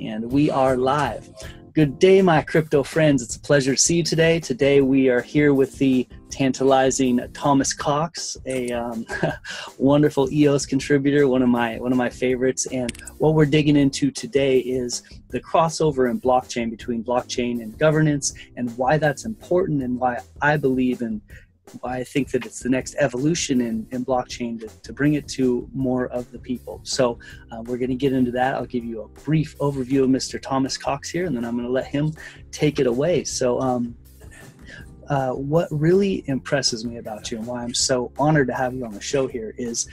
And we are live. Good day, my crypto friends. It's a pleasure to see you today. Today we are here with the tantalizing Thomas Cox, a wonderful EOS contributor, one of my favorites. And what we're digging into today is the crossover in blockchain between blockchain and governance, and why that's important, and why I believe in. I think that it's the next evolution in blockchain to bring it to more of the people. So we're going to get into that. I'll give you a brief overview of Mr. Thomas Cox here, and then I'm going to let him take it away. So what really impresses me about you, and why I'm so honored to have you on the show here, is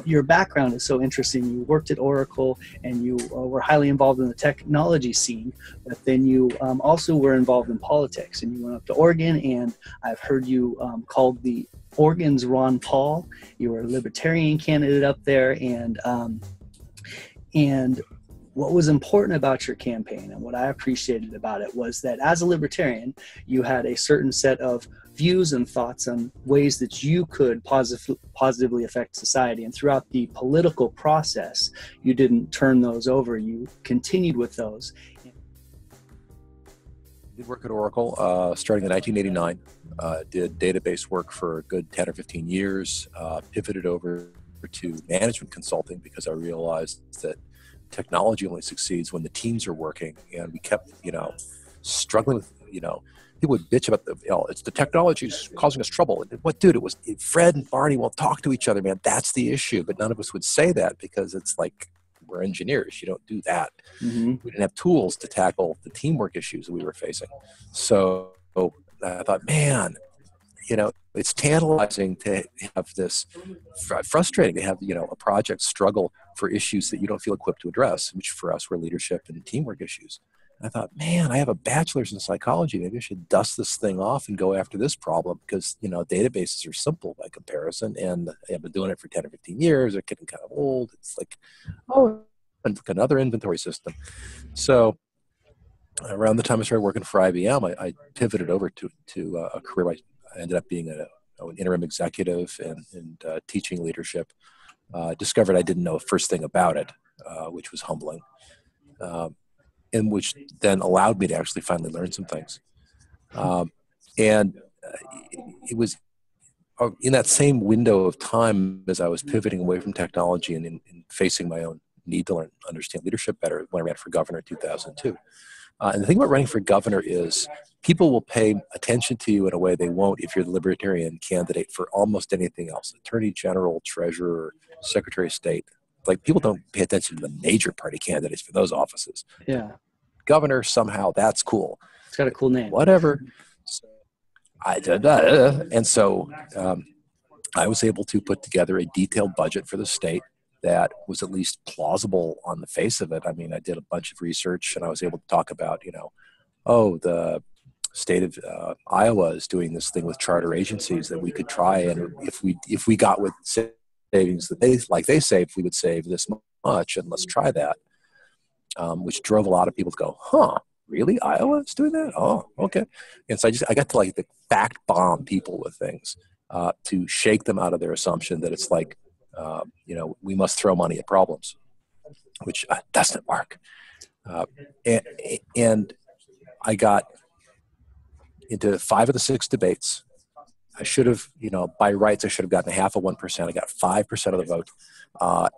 your background is so interesting. You worked at Oracle, and you were highly involved in the technology scene, but then you also were involved in politics, and you went up to Oregon, and I've heard you called the Oregon's Ron Paul. You were a libertarian candidate up there, and what was important about your campaign, and what I appreciated about it, was that as a libertarian, you had a certain set of views and thoughts on ways that you could positively affect society. And throughout the political process, you didn't turn those over. You continued with those. I did work at Oracle starting in 1989. Did database work for a good 10 or 15 years. Pivoted over to management consulting because I realized that technology only succeeds when the teams are working, and we kept, struggling with, people would bitch about it's the technology's causing us trouble. What, dude? It was Fred and Barney won't talk to each other, man. That's the issue. But none of us would say that because it's like, we're engineers. You don't do that. Mm-hmm. We didn't have tools to tackle the teamwork issues that we were facing. So I thought, man, it's tantalizing to have this, frustrating to have, a project struggle for issues that you don't feel equipped to address, which for us were leadership and teamwork issues. And I thought, man, I have a bachelor's in psychology. Maybe I should dust this thing off and go after this problem because, databases are simple by comparison. And I've been doing it for 10 or 15 years. They're getting kind of old. It's like, another inventory system. So around the time I started working for IBM, I pivoted over to a career where I ended up being an interim executive and teaching leadership. Discovered I didn't know the first thing about it, which was humbling, and which then allowed me to actually finally learn some things. And it was in that same window of time as I was pivoting away from technology and facing my own need to understand leadership better when I ran for governor in 2002. And the thing about running for governor is people will pay attention to you in a way they won't if you're the libertarian candidate for almost anything else. Attorney General, Treasurer, Secretary of State. Like, people don't pay attention to the major party candidates for those offices. Yeah. Governor, somehow, that's cool. It's got a cool name. Whatever. And so I was able to put together a detailed budget for the state that was at least plausible on the face of it. I mean, I did a bunch of research, and I was able to talk about, the state of Iowa is doing this thing with charter agencies that we could try, and if we got with savings that they saved, we would save this much, and let's try that. Which drove a lot of people to go, huh, really? Iowa is doing that? Oh, okay. And so I got to the fact bomb people with things to shake them out of their assumption that it's like, we must throw money at problems, which doesn't work. And I got into 5 of the 6 debates. I should have, by rights, I should have gotten 0.5%. I got 5% of the vote.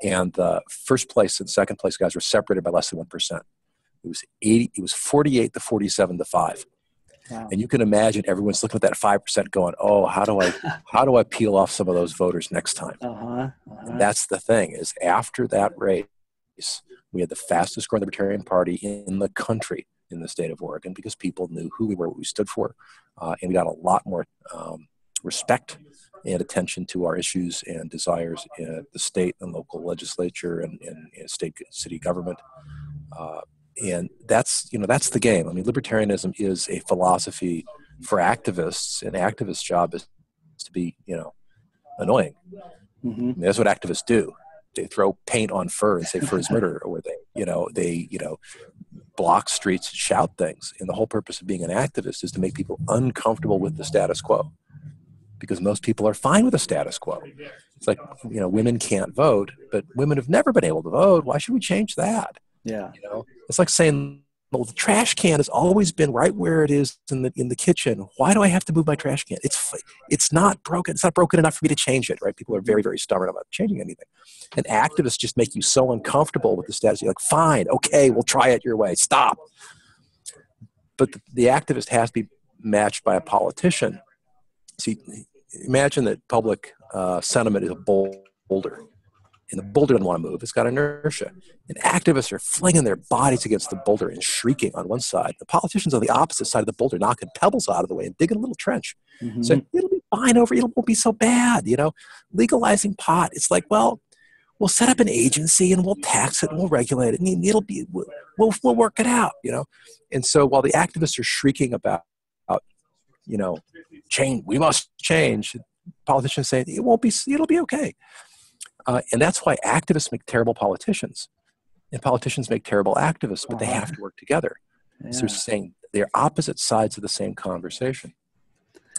And the first place and second place guys were separated by less than 1%. It was 48 to 47 to 5. Wow. And you can imagine everyone's looking at that 5% going, oh, how do I peel off some of those voters next time? And that's the thing, is after that race, we had the fastest growing Libertarian Party in the country in the state of Oregon because people knew who we were, what we stood for. And we got a lot more respect and attention to our issues and desires in the state and local legislature and state city government. And that's the game. I mean, libertarianism is a philosophy for activists, and activists' job is to be, annoying. Mm-hmm. I mean, that's what activists do. They throw paint on fur and say fur is murder, or they block streets and shout things. And the whole purpose of being an activist is to make people uncomfortable with the status quo, because most people are fine with the status quo. It's like, women can't vote, but women have never been able to vote. Why should we change that? Yeah. You know, it's like saying, well, the trash can has always been right where it is in the kitchen. Why do I have to move my trash can? It's not broken. It's not broken enough for me to change it, right? People are very, very stubborn about changing anything. And activists just make you so uncomfortable with the status. You're like, fine, okay, we'll try it your way. Stop. But the activist has to be matched by a politician. See, imagine that public sentiment is a boulder. And the boulder doesn't want to move. It's got inertia. And activists are flinging their bodies against the boulder and shrieking on one side. The politicians on the opposite side of the boulder knocking pebbles out of the way and digging a little trench. Mm-hmm. So it'll be fine it won't be so bad, you know. Legalizing pot, it's like, well, we'll set up an agency and we'll tax it and we'll regulate it and we'll work it out, you know. And so while the activists are shrieking about, you know, change, we must change, politicians say it'll be okay. And that's why activists make terrible politicians and politicians make terrible activists, but they have to work together. Yeah. So they're saying they're opposite sides of the same conversation.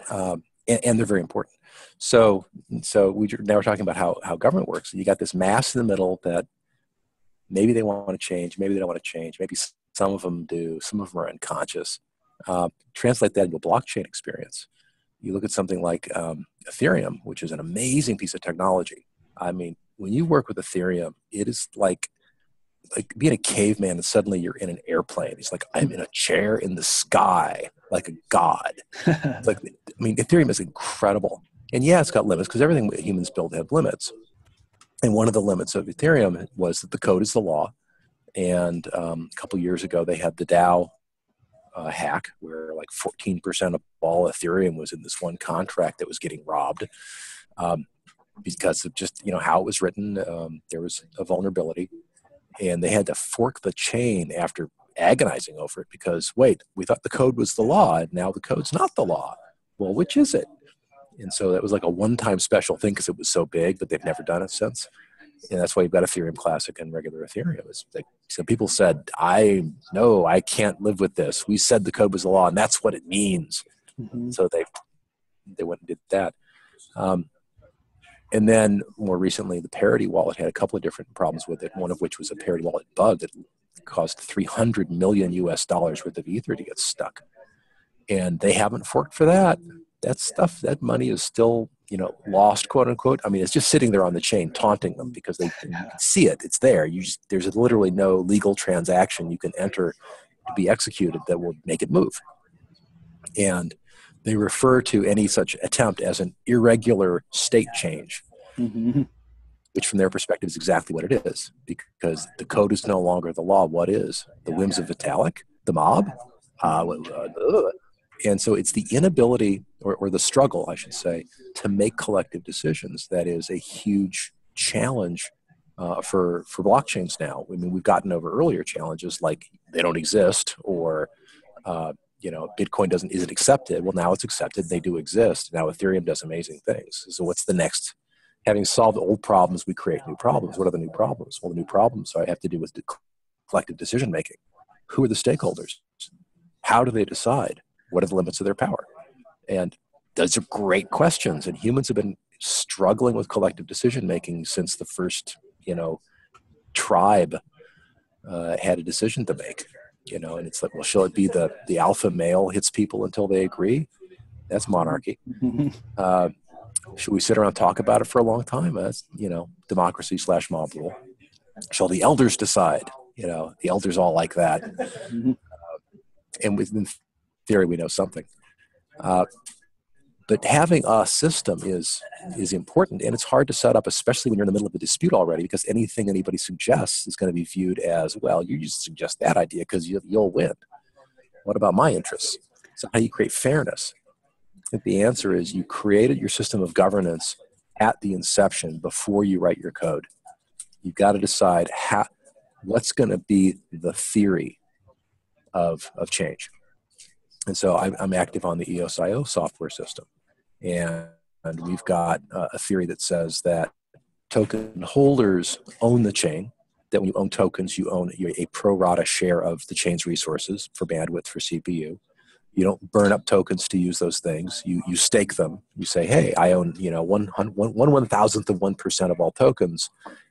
And they're very important. So now we're talking about how government works. You got this mass in the middle that maybe they want to change, maybe they don't want to change, maybe some of them do, some of them are unconscious. Translate that into a blockchain experience. You look at something like Ethereum, which is an amazing piece of technology. I mean, when you work with Ethereum, it is like being a caveman and suddenly you're in an airplane. It's like, I'm in a chair in the sky, like a god. It's like, I mean, Ethereum is incredible. And yeah, it's got limits because everything humans build have limits. And one of the limits of Ethereum was that the code is the law. And a couple of years ago, they had the DAO hack where like 14% of all Ethereum was in this one contract that was getting robbed. Because of just, you know, how it was written, there was a vulnerability, and they had to fork the chain after agonizing over it because, wait, we thought the code was the law, and now the code's not the law. Well, which is it? And so that was like a one-time special thing because it was so big, but they've never done it since. And that's why you've got Ethereum Classic and regular Ethereum. So people said, I can't live with this. We said the code was the law, and that's what it means. Mm-hmm. So they went and did that. And then more recently, the Parity wallet had a couple of different problems with it, one of which was a Parity wallet bug that caused $300 million worth of Ether to get stuck. And they haven't forked for that. That money is still, you know, lost, quote unquote. I mean, it's just sitting there on the chain taunting them because they can see it. It's there. There's literally no legal transaction you can enter to be executed that will make it move. And they refer to any such attempt as an irregular state change, mm-hmm. which from their perspective is exactly what it is, because the code is no longer the law. What is? The whims of Vitalik, the mob? And so it's the inability, or the struggle, I should say, to make collective decisions that is a huge challenge for blockchains now. I mean, we've gotten over earlier challenges like they don't exist, or you know, Bitcoin isn't accepted. Well, now it's accepted. They do exist. Now Ethereum does amazing things. So what's the next? Having solved old problems, we create new problems. What are the new problems? Well, the new problems have to do with collective decision making. Who are the stakeholders? How do they decide? What are the limits of their power? And those are great questions. And humans have been struggling with collective decision making since the first, you know, tribe had a decision to make. You know, and it's like, well, shall it be the alpha male hits people until they agree? That's monarchy. Should we sit around and talk about it for a long time? That's, you know, democracy / mob rule. Shall the elders decide? You know, the elders all like that. And within theory, we know something. But having a system is important, and it's hard to set up, especially when you're in the middle of a dispute already, because anything anybody suggests is going to be viewed as, well, you just suggest that idea because you'll win. What about my interests? So how do you create fairness? I think the answer is you created your system of governance at the inception before you write your code. You've got to decide what's going to be the theory of change. And so I'm active on the EOS software system. And we've got a theory that says that token holders own the chain, that when you own tokens, you own a pro rata share of the chain's resources for bandwidth, for CPU. You don't burn up tokens to use those things. You stake them. You say, hey, I own, you know, 1/1000th of 1% of all tokens,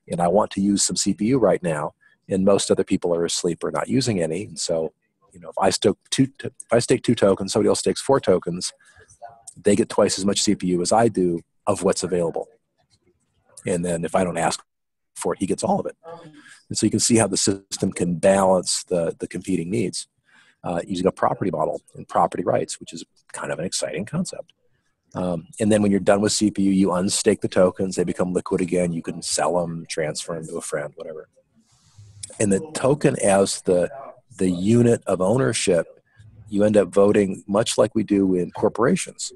and I want to use some CPU right now. and most other people are asleep or not using any. And so, if I stake 2 tokens, somebody else stakes 4 tokens, they get twice as much CPU as I do of what's available. And then if I don't ask for it, he gets all of it. And so you can see how the system can balance the competing needs using a property model and property rights, which is kind of an exciting concept. And then when you're done with CPU, you unstake the tokens. They become liquid again. You can sell them, transfer them to a friend, whatever. And the token as the unit of ownership, you end up voting much like we do in corporations.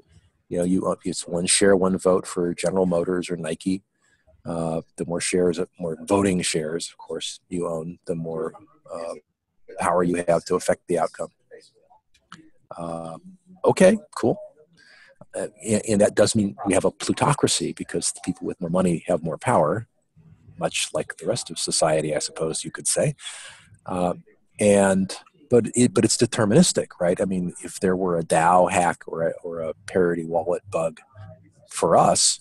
It's 1 share, 1 vote for General Motors or Nike. The more shares, more voting shares, of course, you own, the more power you have to affect the outcome. Okay, cool. And that does mean we have a plutocracy because the people with more money have more power, much like the rest of society, I suppose you could say. But it's deterministic, right? I mean, if there were a DAO hack or a parity wallet bug for us,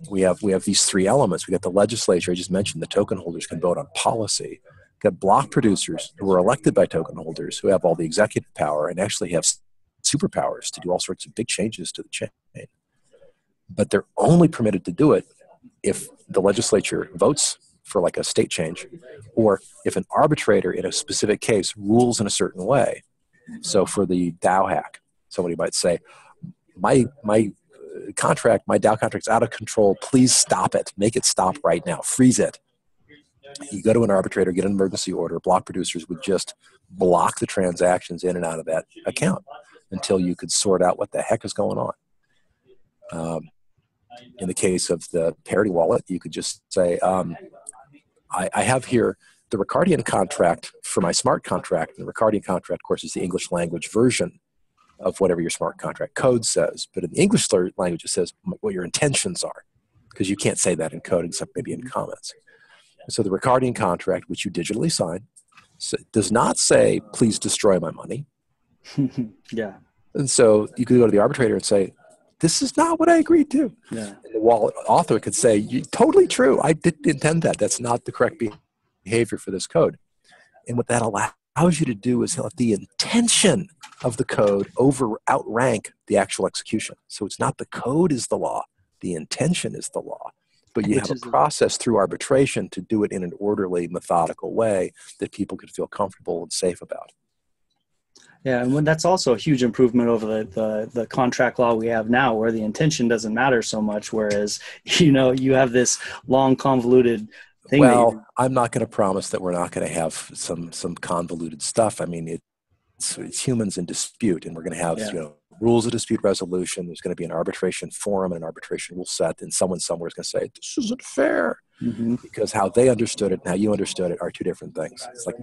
we have these 3 elements. We got the legislature. I just mentioned the token holders can vote on policy. We got block producers who are elected by token holders who have all the executive power and actually have superpowers to do all sorts of big changes to the chain. But they're only permitted to do it if the legislature votes for like a state change, or if an arbitrator in a specific case rules in a certain way. So for the DAO hack, somebody might say, my DAO contract's out of control. Please stop it. Make it stop right now. Freeze it. You go to an arbitrator, get an emergency order. Block producers would just block the transactions in and out of that account until you could sort out what the heck is going on. In the case of the parity wallet, you could just say, I have here the Ricardian contract for my smart contract. And the Ricardian contract, of course, is the English language version of whatever your smart contract code says. But in the English language, it says what your intentions are, because you can't say that in code except maybe in comments. So the Ricardian contract, which you digitally sign, does not say, please destroy my money. Yeah. And so you could go to the arbitrator and say, this is not what I agreed to. Yeah. And the wallet author could say, totally true. I didn't intend that. That's not the correct behavior for this code. And what that allows you to do is let the intention of the code outrank the actual execution. So it's not the code is the law. The intention is the law. But you have a process through arbitration to do it in an orderly, methodical way that people can feel comfortable and safe about. Yeah, and that's also a huge improvement over the contract law we have now, where the intention doesn't matter so much, whereas, you have this long, convoluted thing. Well, I'm not going to promise that we're not going to have some convoluted stuff. I mean, it's humans in dispute, and we're going to have rules of dispute resolution. There's going to be an arbitration forum and an arbitration rule set, and someone somewhere is going to say, this isn't fair, because how they understood it and how you understood it are 2 different things. It's like,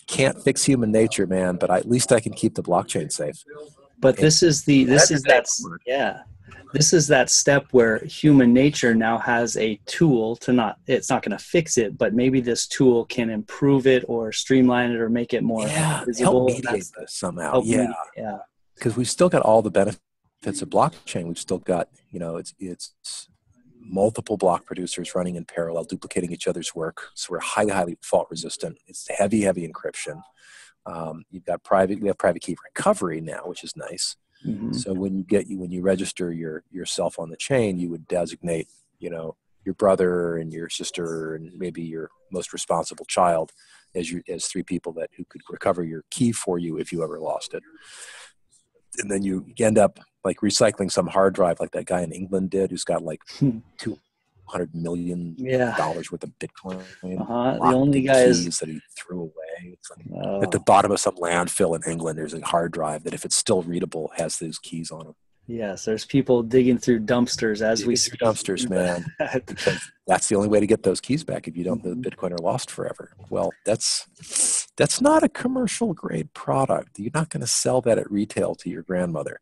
can't fix human nature, man, but at least I can keep the blockchain safe. But this is that step where human nature now has a tool to it's not going to fix it, but maybe this tool can improve it or streamline it or make it more visible. Help mediate this somehow. Because we've still got all the benefits of blockchain. We've still got, it's multiple block producers running in parallel, duplicating each other's work. So we're highly fault resistant. It's heavy encryption. We have private key recovery now, which is nice. So when you register yourself on the chain, you would designate, your brother and your sister and maybe your most responsible child as 3 people who could recover your key for you if you ever lost it. And then you end up like recycling some hard drive like that guy in England did, who's got like $200 million worth of Bitcoin. The only guy keys that he threw away. It's like at the bottom of some landfill in England, there's a hard drive that if it's still readable has those keys on them. Yes, there's people digging through dumpsters as we speak. Dumpsters, man. Because that's the only way to get those keys back if you don't. The Bitcoin are lost forever. Well, that's not a commercial grade product. You're not going to sell that at retail to your grandmother.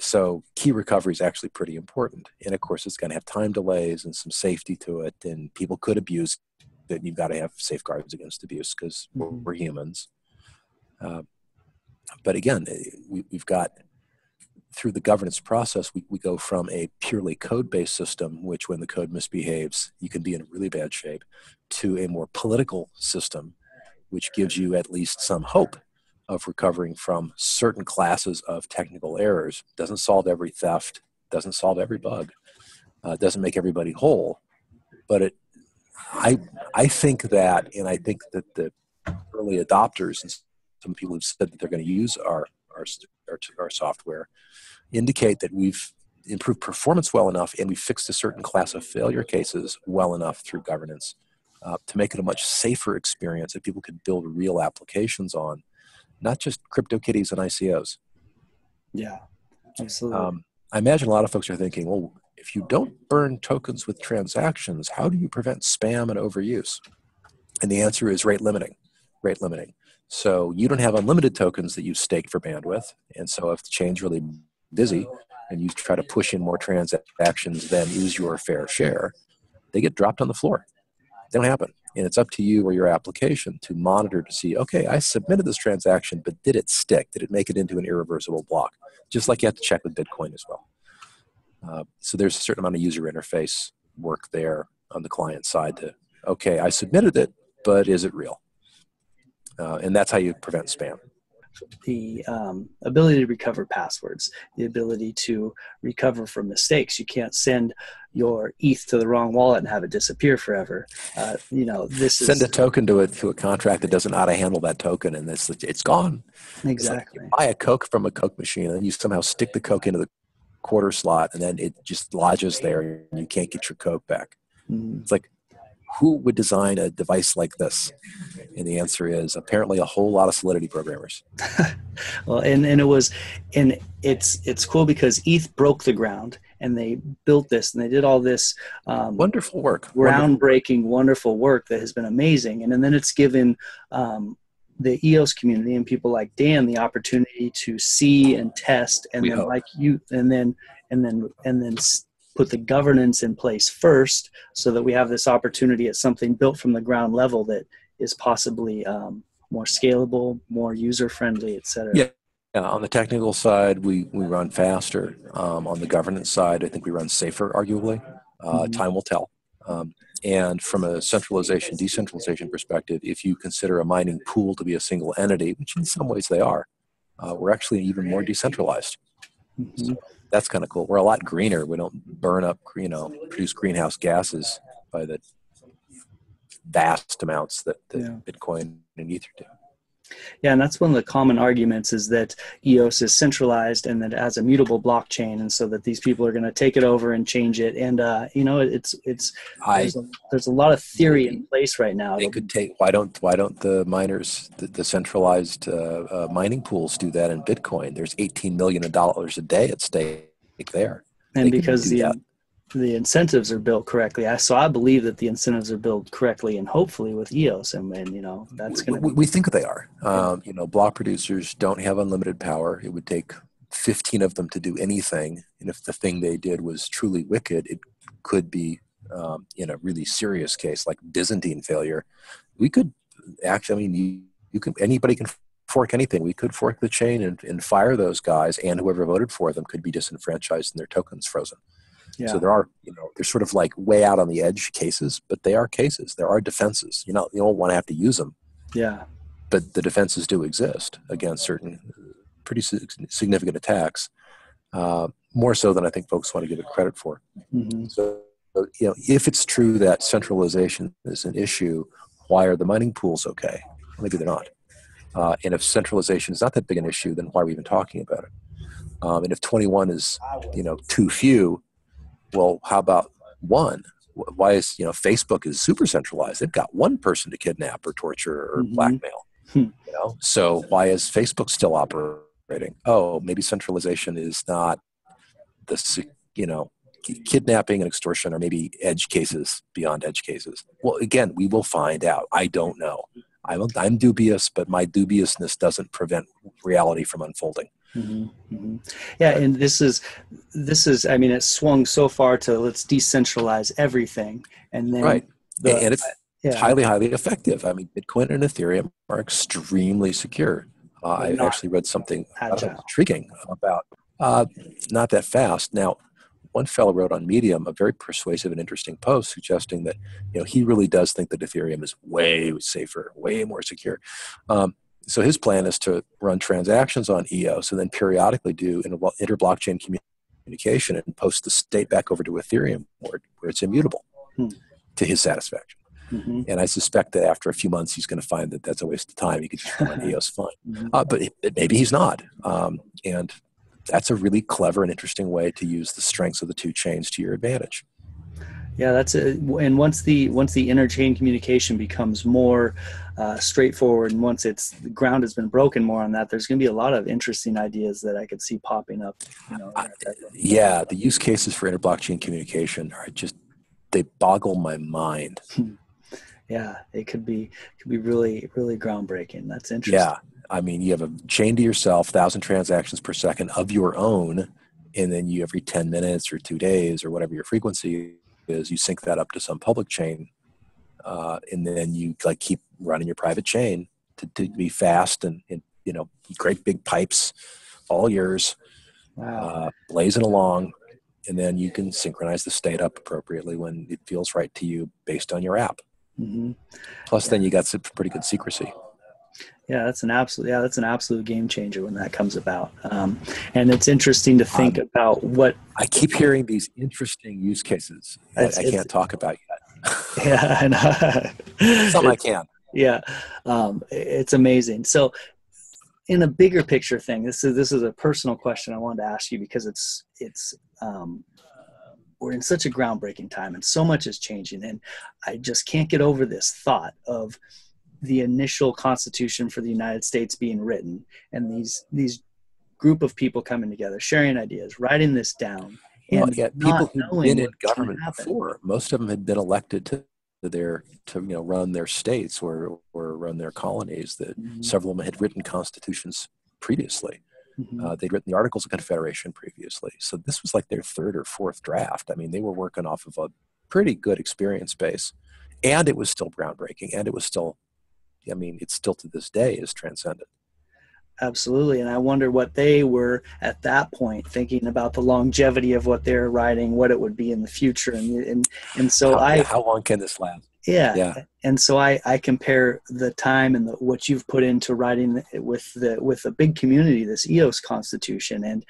So key recovery is actually pretty important. And of course, it's going to have time delays and some safety to it. And people could abuse it. And you've got to have safeguards against abuse because we're humans. But again, we've got through the governance process, we go from a purely code-based system, which when the code misbehaves, you can be in really bad shape, to a more political system, which gives you at least some hope of recovering from certain classes of technical errors. Doesn't solve every theft, doesn't solve every bug, doesn't make everybody whole, but I think that, and I think that the early adopters and some people who've said that they're going to use our software indicate that we've improved performance well enough and we fixed a certain class of failure cases well enough through governance to make it a much safer experience that people could build real applications on, not just CryptoKitties and ICOs. Yeah, absolutely. I imagine a lot of folks are thinking, well, if you don't burn tokens with transactions, how do you prevent spam and overuse? And the answer is rate limiting. Rate limiting. So you don't have unlimited tokens that you stake for bandwidth. And so if the chain's really busy and you try to push in more transactions than is your fair share, they get dropped on the floor. They don't happen. And it's up to you or your application to monitor to see, okay, I submitted this transaction, but did it stick? Did it make it into an irreversible block? Just like you have to check with Bitcoin as well. So there's a certain amount of user interface work there on the client side to, okay, I submitted it, but is it real? And that's how you prevent spam. The ability to recover passwords, the ability to recover from mistakes. You can't send your ETH to the wrong wallet and have it disappear forever. Send a token to a contract that doesn't know how to handle that token, and it's gone. Exactly. It's like you buy a Coke from a Coke machine, and you somehow stick the Coke into the quarter slot, and then it just lodges there, and you can't get your Coke back. Mm-hmm. It's like, who would design a device like this? And the answer is apparently a whole lot of Solidity programmers. Well, and it's cool because ETH broke the ground, and they built this, and they did all this wonderful work, groundbreaking, wonderful work that has been amazing. And then it's given the EOS community and people like Dan the opportunity to see and test, and then like you, and then put the governance in place first, so that we have this opportunity at something built from the ground level that is possibly more scalable, more user-friendly, et cetera. Yeah. On the technical side, we run faster. On the governance side, I think we run safer, arguably. Time will tell. And from a centralization, decentralization perspective, if you consider a mining pool to be a single entity, which in some ways they are, we're actually even more decentralized. Mm-hmm. So that's kind of cool. We're a lot greener. We don't burn up, produce greenhouse gases by the vast amounts that Bitcoin and Ether do. Yeah, and that's one of the common arguments, is that EOS is centralized and that it has a mutable blockchain, and so that these people are going to take it over and change it. And there's a lot of theory in place right now. They could take. Why don't the miners, the centralized mining pools, do that in Bitcoin? There's $18 million a day at stake there, and because the incentives are built correctly. So I believe that the incentives are built correctly, and hopefully with EOS, and that's going to. We think they are. Block producers don't have unlimited power. It would take 15 of them to do anything, and if the thing they did was truly wicked, it could be in a really serious case like Byzantine failure. We could actually. Anybody can fork anything. We could fork the chain and fire those guys, and whoever voted for them could be disenfranchised and their tokens frozen. Yeah. So there are, they're sort of like way out on the edge cases, but they are cases. There are defenses. You don't want to have to use them. Yeah. But the defenses do exist against certain pretty significant attacks, more so than I think folks want to give it credit for. Mm-hmm. So, if it's true that centralization is an issue, why are the mining pools okay? Maybe they're not. And if centralization is not that big an issue, then why are we even talking about it? And if 21 is, too few, well, how about one? Why is, Facebook is super centralized. They've got one person to kidnap or torture or blackmail. So why is Facebook still operating? Oh, maybe centralization is not the, kidnapping and extortion, or maybe edge cases beyond edge cases. Well, again, we will find out. I don't know. I'm dubious, but my dubiousness doesn't prevent reality from unfolding. Mm-hmm. Mm-hmm. Yeah, and this is. It swung so far to let's decentralize everything, and then and it's highly effective. Bitcoin and Ethereum are extremely secure. I actually read something intriguing about Not that fast. Now, one fellow wrote on Medium a very persuasive and interesting post suggesting that, he really does think that Ethereum is way safer, way more secure. So his plan is to run transactions on EOS and then periodically do inter-blockchain communication and post the state back over to Ethereum where it's immutable to his satisfaction. Mm-hmm. And I suspect that after a few months, he's going to find that that's a waste of time. He could just run EOS fine. But maybe he's not. And that's a really clever and interesting way to use the strengths of the two chains to your advantage. Yeah, that's it. And once the interchain communication becomes more straightforward, and once the ground has been broken more on that, there's going to be a lot of interesting ideas that I could see popping up. Yeah, the use cases for inter-blockchain communication are they boggle my mind. Yeah, it could be really, really groundbreaking. That's interesting. Yeah. I mean, you have a chain to yourself, 1,000 transactions per second of your own, and then you every 10 minutes or 2 days or whatever your frequency is, you sync that up to some public chain, and then you keep running your private chain to be fast and great big pipes, all yours, blazing along, and then you can synchronize the state up appropriately when it feels right to you based on your app. Mm-hmm. Plus, then you got some pretty good secrecy. Yeah, that's an absolute game changer when that comes about. And it's interesting to think about what I keep hearing these interesting use cases that I can't talk about yet. Yeah, I know. Some I can. Yeah, it's amazing. So, in a bigger picture thing, this is a personal question I wanted to ask you because it's we're in such a groundbreaking time and so much is changing, and I just can't get over this thought of the initial Constitution for the United States being written, and these group of people coming together, sharing ideas, writing this down. Well, yeah, people who've been in government before, most of them had been elected to run their states or run their colonies. That several of them had written constitutions previously. Mm-hmm. They'd written the Articles of Confederation previously. So this was like their third or fourth draft. I mean, they were working off of a pretty good experience base, and it was still groundbreaking, and it was still, it's still to this day is transcendent. Absolutely. And I wonder what they were at that point thinking about the longevity of what they're writing, what it would be in the future. And so how long can this last? Yeah. And so I compare the time and what you've put into writing with a big community, this EOS Constitution. And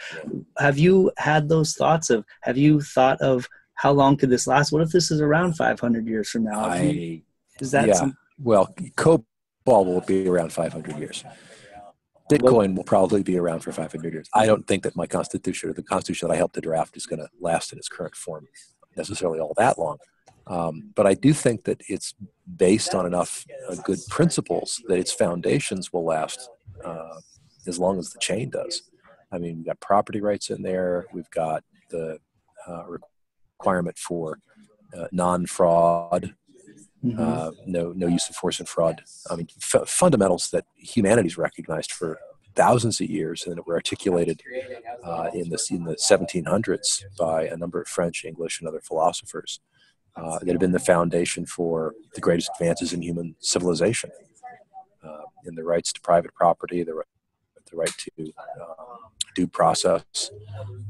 have you had those thoughts have you thought of how long could this last? What if this is around 500 years from now? Well, COBOL will be around 500 years. Bitcoin will probably be around for 500 years. I don't think that my constitution or the constitution that I helped to draft is going to last in its current form necessarily all that long. But I do think that it's based on enough good principles that its foundations will last as long as the chain does. I mean, we've got property rights in there. We've got the requirement for non-fraud. No use of force and fraud. I mean, fundamentals that humanity's recognized for thousands of years and that were articulated in the 1700s by a number of French, English, and other philosophers that have been the foundation for the greatest advances in human civilization. In the rights to private property, the right to due process,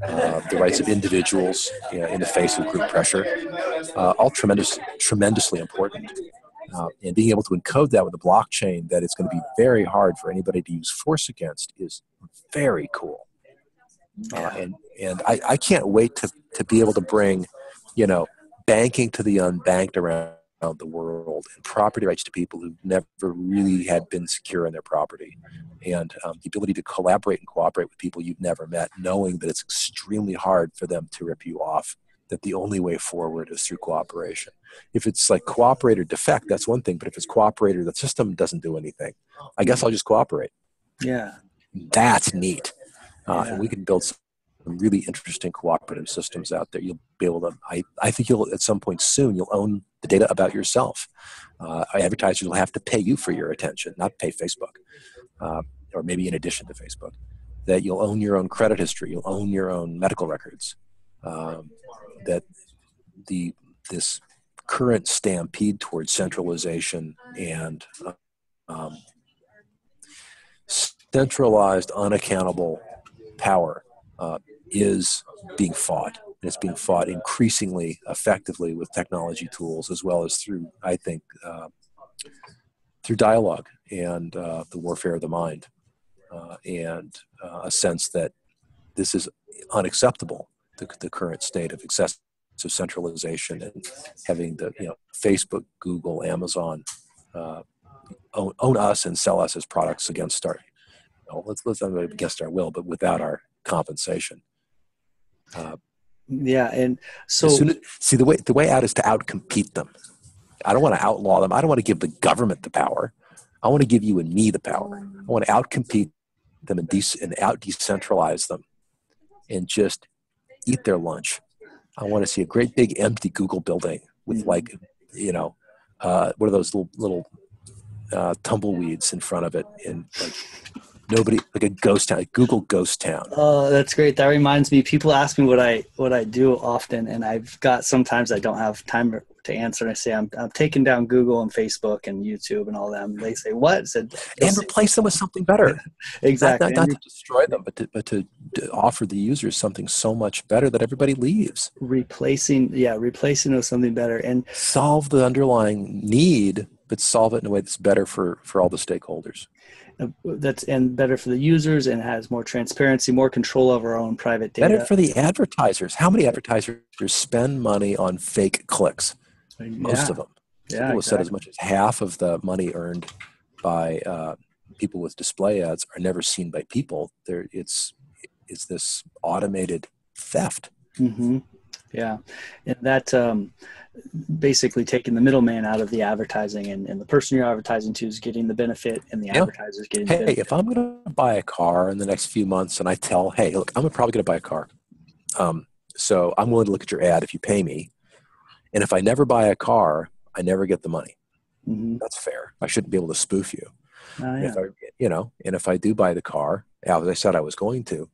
the rights of individuals in the face of group pressure, all tremendously important. And being able to encode that with a blockchain that it's going to be very hard for anybody to use force against is very cool. And I can't wait to be able to bring, banking to the unbanked around the world and property rights to people who never really had been secure in their property, and the ability to collaborate and cooperate with people you've never met, knowing that it's extremely hard for them to rip you off, that the only way forward is through cooperation. If it's like cooperate or defect, that's one thing, but if it's cooperate or the system doesn't do anything, I guess I'll just cooperate. Yeah. That's neat. And we can build some really interesting cooperative systems out there. You'll be able to, I think you'll, at some point soon, you'll own the data about yourself. Advertisers will have to pay you for your attention, not pay Facebook, or maybe in addition to Facebook. That you'll own your own credit history, you'll own your own medical records. That this current stampede towards centralization and centralized, unaccountable power is being fought. And it's being fought increasingly effectively with technology tools, as well as through, I think, through dialogue and the warfare of the mind, and a sense that this is unacceptable, the current state of excessive centralization and having the Facebook, Google, Amazon own us and sell us as products against our let's not against our will, but without our compensation. Yeah, and so see the way out is to outcompete them. I don't want to outlaw them. I don't want to give the government the power. I want to give you and me the power. I want to outcompete them and out decentralize them and just eat their lunch. I want to see a great big empty Google building with what are those little tumbleweeds in front of it, and like nobody, like a ghost town, like Google ghost town. Oh, that's great. That reminds me, people ask me what I do often, and sometimes I don't have time to answer. And I say, I'm taking down Google and Facebook and YouTube and all that. And they say, what? And replace them with something better. Exactly. Not to destroy them, but to offer the users something so much better that everybody leaves. Replacing with something better. And solve the underlying need, but solve it in a way that's better for all the stakeholders. And better for the users, and has more transparency, more control over our own private data. Better for the advertisers. How many advertisers spend money on fake clicks? Most of them. Yeah, people have said as much as half of the money earned by people with display ads are never seen by people. It's this automated theft. Mm-hmm. Yeah, and that basically taking the middleman out of the advertising, and the person you're advertising to is getting the benefit, and the advertiser's getting the benefit. Hey, if I'm going to buy a car in the next few months, and I tell, hey, look, I'm probably going to buy a car, so I'm willing to look at your ad if you pay me. And if I never buy a car, I never get the money. Mm-hmm. That's fair. I shouldn't be able to spoof you. Yeah. And if I do buy the car, as I said I was going to,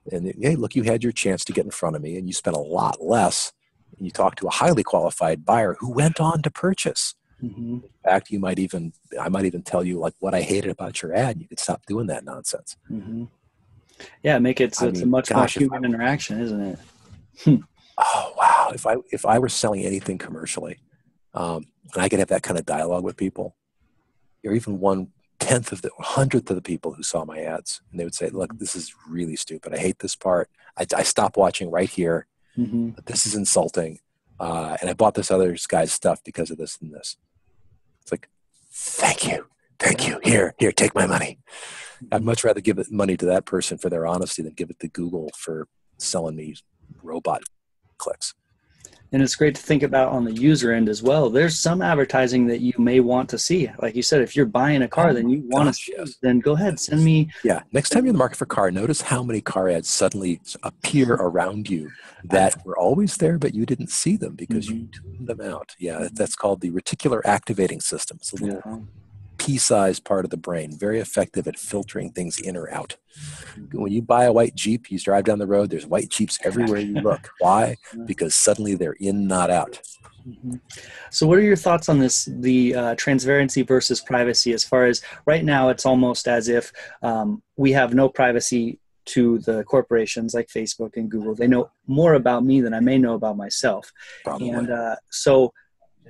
and hey, look, you had your chance to get in front of me, and you spent a lot less, and you talked to a highly qualified buyer who went on to purchase. Mm-hmm. In fact, I might even tell you like what I hated about your ad. You could stop doing that nonsense. Mm-hmm. Yeah, it's a much more human interaction, isn't it? Oh wow! If I were selling anything commercially, and I could have that kind of dialogue with people, or even 1/10 of the 100th of the people who saw my ads, and they would say, "Look, this is really stupid. I hate this part. I stopped watching right here. Mm-hmm. This is insulting, and I bought this other guy's stuff because of this and this." It's like, thank you. Here, take my money. I'd much rather give money to that person for their honesty than give it to Google for selling me robot clicks. And it's great to think about on the user end as well. There's some advertising that you may want to see. Like you said, if you're buying a car, then you want to see, then go ahead, send me. Yeah. Next time you're in the market for a car, notice how many car ads suddenly appear around you that were always there, but you didn't see them because you tuned them out. Yeah. That's called the reticular activating system. It's a little pea-sized part of the brain, very effective at filtering things in or out. When you buy a white Jeep, you drive down the road, there's white Jeeps everywhere you look. Why? Because suddenly they're in, not out. Mm-hmm. So what are your thoughts on this, the transparency versus privacy, as far as right now it's almost as if we have no privacy to the corporations like Facebook and Google. They know more about me than I may know about myself. Probably. And so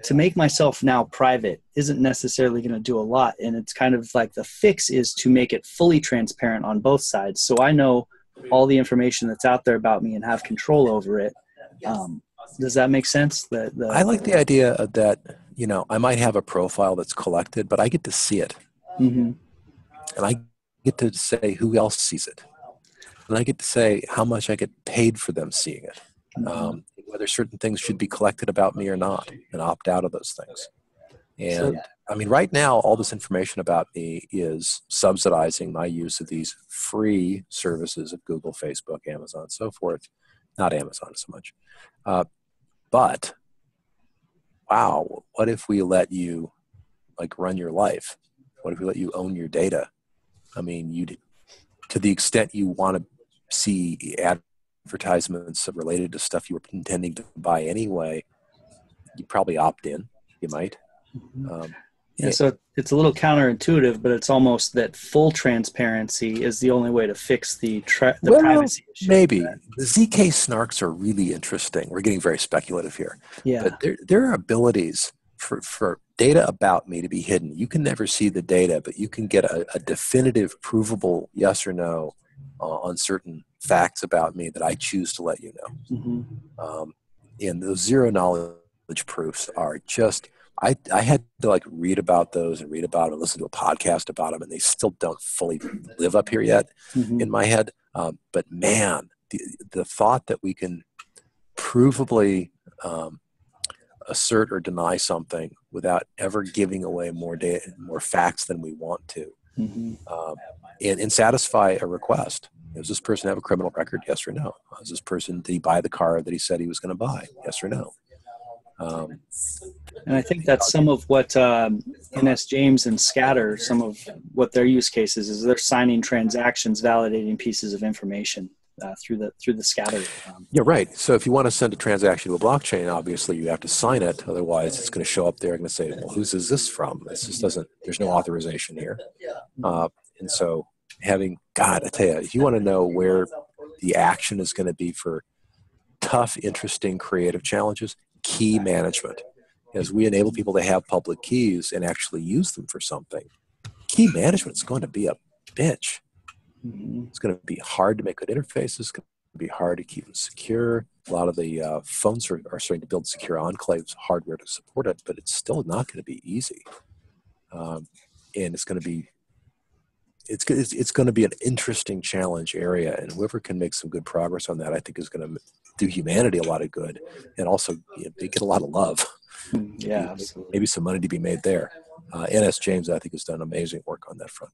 to make myself now private isn't necessarily going to do a lot. And it's kind of like the fix is to make it fully transparent on both sides. So I know all the information that's out there about me and have control over it. Does that make sense? I like the idea of that, I might have a profile that's collected, but I get to see it. Mm-hmm. And I get to say who else sees it. And I get to say how much I get paid for them seeing it. Mm-hmm. Whether certain things should be collected about me or not, and opt out of those things. And right now, all this information about me is subsidizing my use of these free services of Google, Facebook, Amazon, so forth. Not Amazon so much. But, wow, what if we let you run your life? What if we let you own your data? To the extent you want to see advertisements related to stuff you were intending to buy anyway, you probably opt in. You might. Yeah, so it's a little counterintuitive, but it's almost that full transparency is the only way to fix the privacy issue. Maybe. The ZK snarks are really interesting. We're getting very speculative here. Yeah. But there are abilities for data about me to be hidden. You can never see the data, but you can get a definitive, provable yes or no on certain facts about me that I choose to let you know. Mm-hmm. And those zero knowledge proofs are just, I had to like read about those and read about them and listen to a podcast about them, and they still don't fully live up here yet in my head. But man, the thought that we can provably assert or deny something without ever giving away more data, more facts than we want to, and satisfy a request. Does this person have a criminal record? Yes or no? Does this person, did he buy the car that he said he was going to buy? Yes or no? And I think that's some of what NS James and Scatter, some of what their use cases is. They're signing transactions, validating pieces of information through the Scatter. Yeah, right. So if you want to send a transaction to a blockchain, obviously you have to sign it. Otherwise, it's going to show up there and going to say, "Well, whose is this from?" This just doesn't. There's no authorization here. And so, God, I tell you, if you want to know where the action is going to be for tough, interesting, creative challenges, key management. As we enable people to have public keys and actually use them for something, key management is going to be a bitch. It's going to be hard to make good interfaces. It's going to be hard to keep them secure. A lot of the phones are starting to build secure enclaves hardware to support it, but it's still not going to be easy. And it's going to be an interesting challenge area, and whoever can make some good progress on that, I think, is going to do humanity a lot of good, and also get a lot of love. Yeah, absolutely. Maybe some money to be made there. NS James, I think, has done amazing work on that front.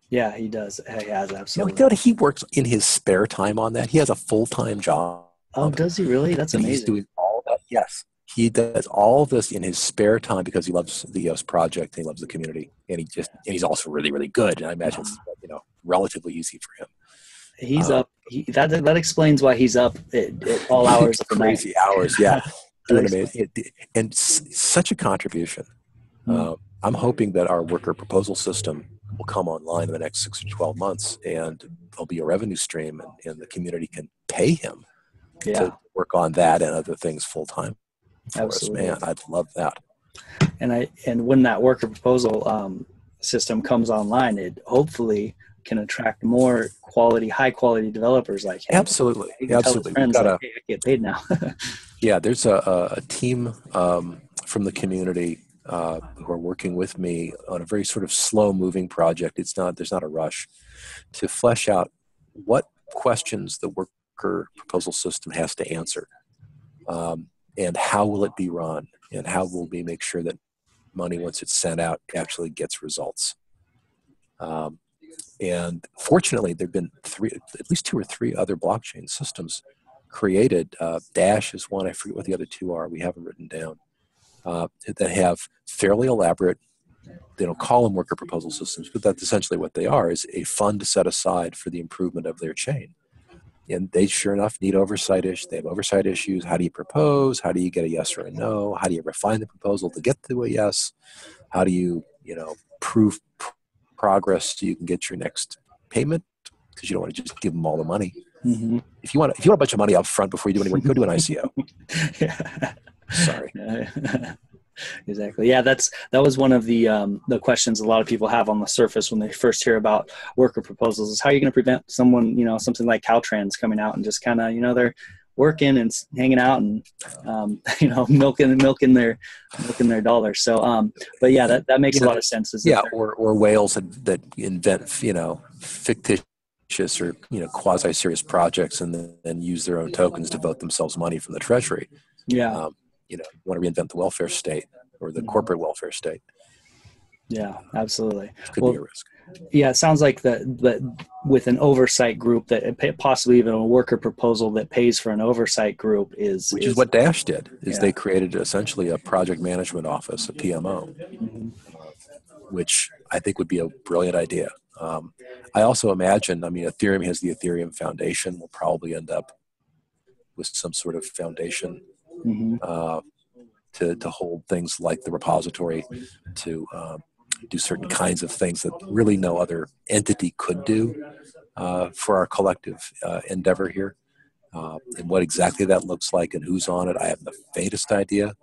Yeah, he does. He has, absolutely. You know, he works in his spare time on that. He has a full-time job. Oh, does he really? That's amazing. He's doing all that. Yes. He does all this in his spare time because he loves the EOS project and he loves the community, and he's also really, really good. And I imagine it's relatively easy for him. He's up. That explains why he's up at all hours of the night. Crazy hours, yeah. Doing amazing, and such a contribution. I'm hoping that our worker proposal system will come online in the next 6 to 12 months, and there'll be a revenue stream, and the community can pay him to work on that and other things full time. Absolutely, man, I'd love that. And when that worker proposal system comes online, it hopefully can attract more high quality developers like him. Absolutely. Friends like, hey, I get paid now. Yeah, there's a team from the community who are working with me on a very sort of slow moving project. There's not a rush to flesh out what questions the worker proposal system has to answer, and how will it be run, and how will we make sure that money, once it's sent out, actually gets results. And fortunately, there have been at least 2 or 3 other blockchain systems created. Dash is one. I forget what the other 2 are. We haven't written down. That have fairly elaborate, they don't call them worker proposal systems, but that's essentially what they are, is a fund set aside for the improvement of their chain. And they sure enough need oversight issues. They have oversight issues. How do you propose? How do you get a yes or a no? How do you refine the proposal to get to a yes? How do you, prove progress so you can get your next payment? Because you don't want to just give them all the money. Mm-hmm. If you want a bunch of money up front before you do any work, go do an ICO. Yeah. Sorry. Exactly. Yeah, that was one of the questions a lot of people have on the surface when they first hear about worker proposals, is how are you going to prevent someone, something like Caltrans coming out and just kind of, they're working and hanging out and milking their dollars. So but yeah, that makes a lot of sense. Or whales that invent fictitious or quasi serious projects and then use their own tokens to vote themselves money from the treasury. Yeah. You want to reinvent the welfare state or the corporate welfare state. Yeah, absolutely. Could be a risk. Yeah, it sounds like that with an oversight group, that possibly even a worker proposal that pays for an oversight group is what Dash did. They created essentially a project management office, a PMO, which I think would be a brilliant idea. I also imagine, Ethereum has the Ethereum Foundation. We'll probably end up with some sort of foundation to hold things like the repository, to do certain kinds of things that really no other entity could do for our collective endeavor here. And what exactly that looks like and who's on it, I have the faintest idea,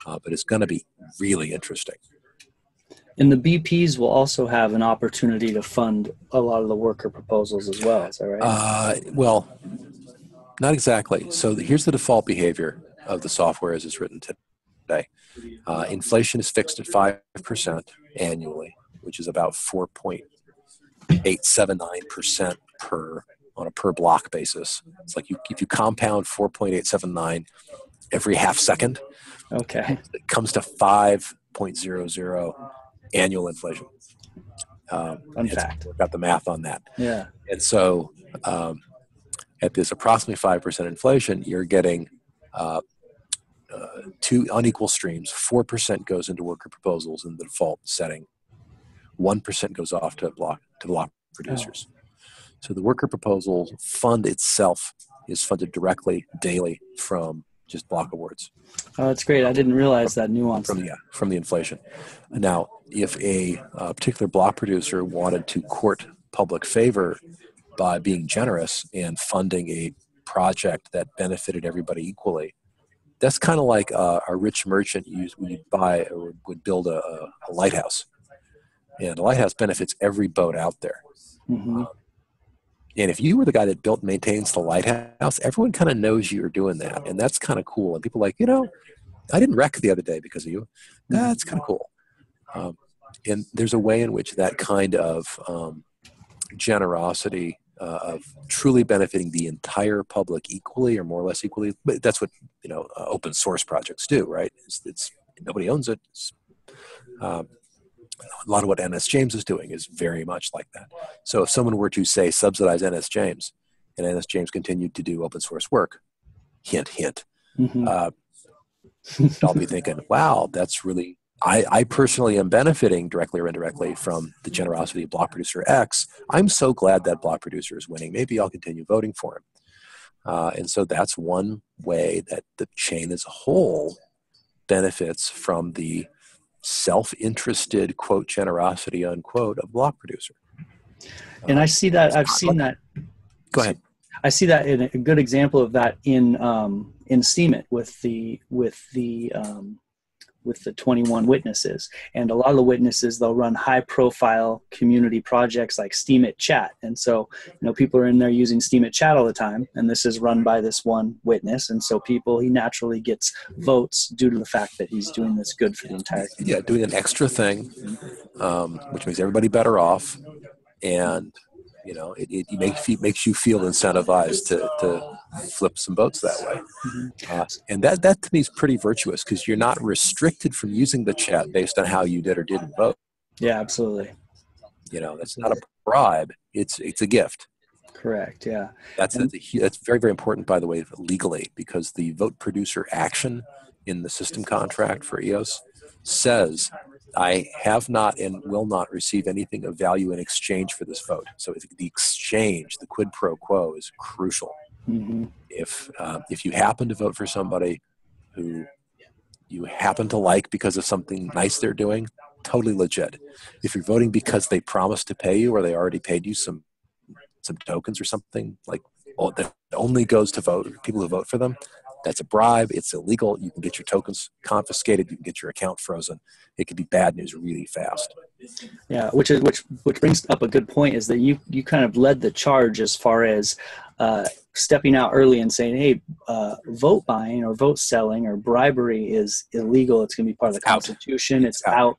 but it's going to be really interesting. And the BPs will also have an opportunity to fund a lot of the worker proposals as well. Is that right? Well, not exactly. So here's the default behavior of the software as it's written today. Inflation is fixed at 5% annually, which is about 4.879% on a per block basis. It's like if you compound 4.879 every half second, okay, it comes to 5.00 annual inflation. Fun fact. Work out the math on that. Yeah. And so at this approximately 5% inflation, you're getting two unequal streams. 4% goes into worker proposals in the default setting. 1% goes off to block producers. Oh. So the worker proposal fund itself is funded directly daily from just block awards. Oh, that's great. I didn't realize that nuance. From the inflation. Now, if a particular block producer wanted to court public favor by being generous and funding a project that benefited everybody equally, that's kind of like a rich merchant would buy or would build a lighthouse. And a lighthouse benefits every boat out there. Mm-hmm. And if you were the guy that built and maintains the lighthouse, everyone kind of knows you're doing that. And that's kind of cool. And people are like, I didn't wreck the other day because of you. That's kind of cool. And there's a way in which that kind of generosity of truly benefiting the entire public equally or more or less equally, but that's what open source projects do, right? It's nobody owns it. A lot of what NS James is doing is very much like that. So if someone were to say subsidize NS James, and NS James continued to do open source work, hint, mm-hmm. I'll be thinking, wow, that's really, I personally am benefiting directly or indirectly from the generosity of block producer X. I'm so glad that block producer is winning. Maybe I'll continue voting for him. And so that's one way that the chain as a whole benefits from the self-interested, quote, generosity, unquote, of block producer. And I see that, I've seen that. Go ahead. I see that in a good example of that in Steemit with the 21 witnesses. And a lot of the witnesses, they'll run high profile community projects like Steemit Chat. And so, people are in there using Steemit Chat all the time. And this is run by this one witness. And so he naturally gets votes due to the fact that he's doing this good for the entire community. Yeah, doing an extra thing, which makes everybody better off. And, it makes you feel incentivized to flip some votes that way. Mm-hmm. And that to me is pretty virtuous because you're not restricted from using the chat based on how you did or didn't vote. Yeah, absolutely. That's not a bribe. It's a gift. Correct, yeah. That's very, very important, by the way, legally, because the vote producer action in the system contract for EOS says, I have not and will not receive anything of value in exchange for this vote. So the exchange, the quid pro quo, is crucial. Mm-hmm. If you happen to vote for somebody who you happen to like because of something nice they're doing, totally legit. If you're voting because they promised to pay you or they already paid you some tokens or something like that only goes to people who vote for them, that's a bribe. It's illegal. You can get your tokens confiscated. You can get your account frozen. It can be bad news really fast. Yeah, which brings up a good point is that you kind of led the charge as far as stepping out early and saying, hey, vote buying or vote selling or bribery is illegal. It's going to be part of the Constitution. It's out.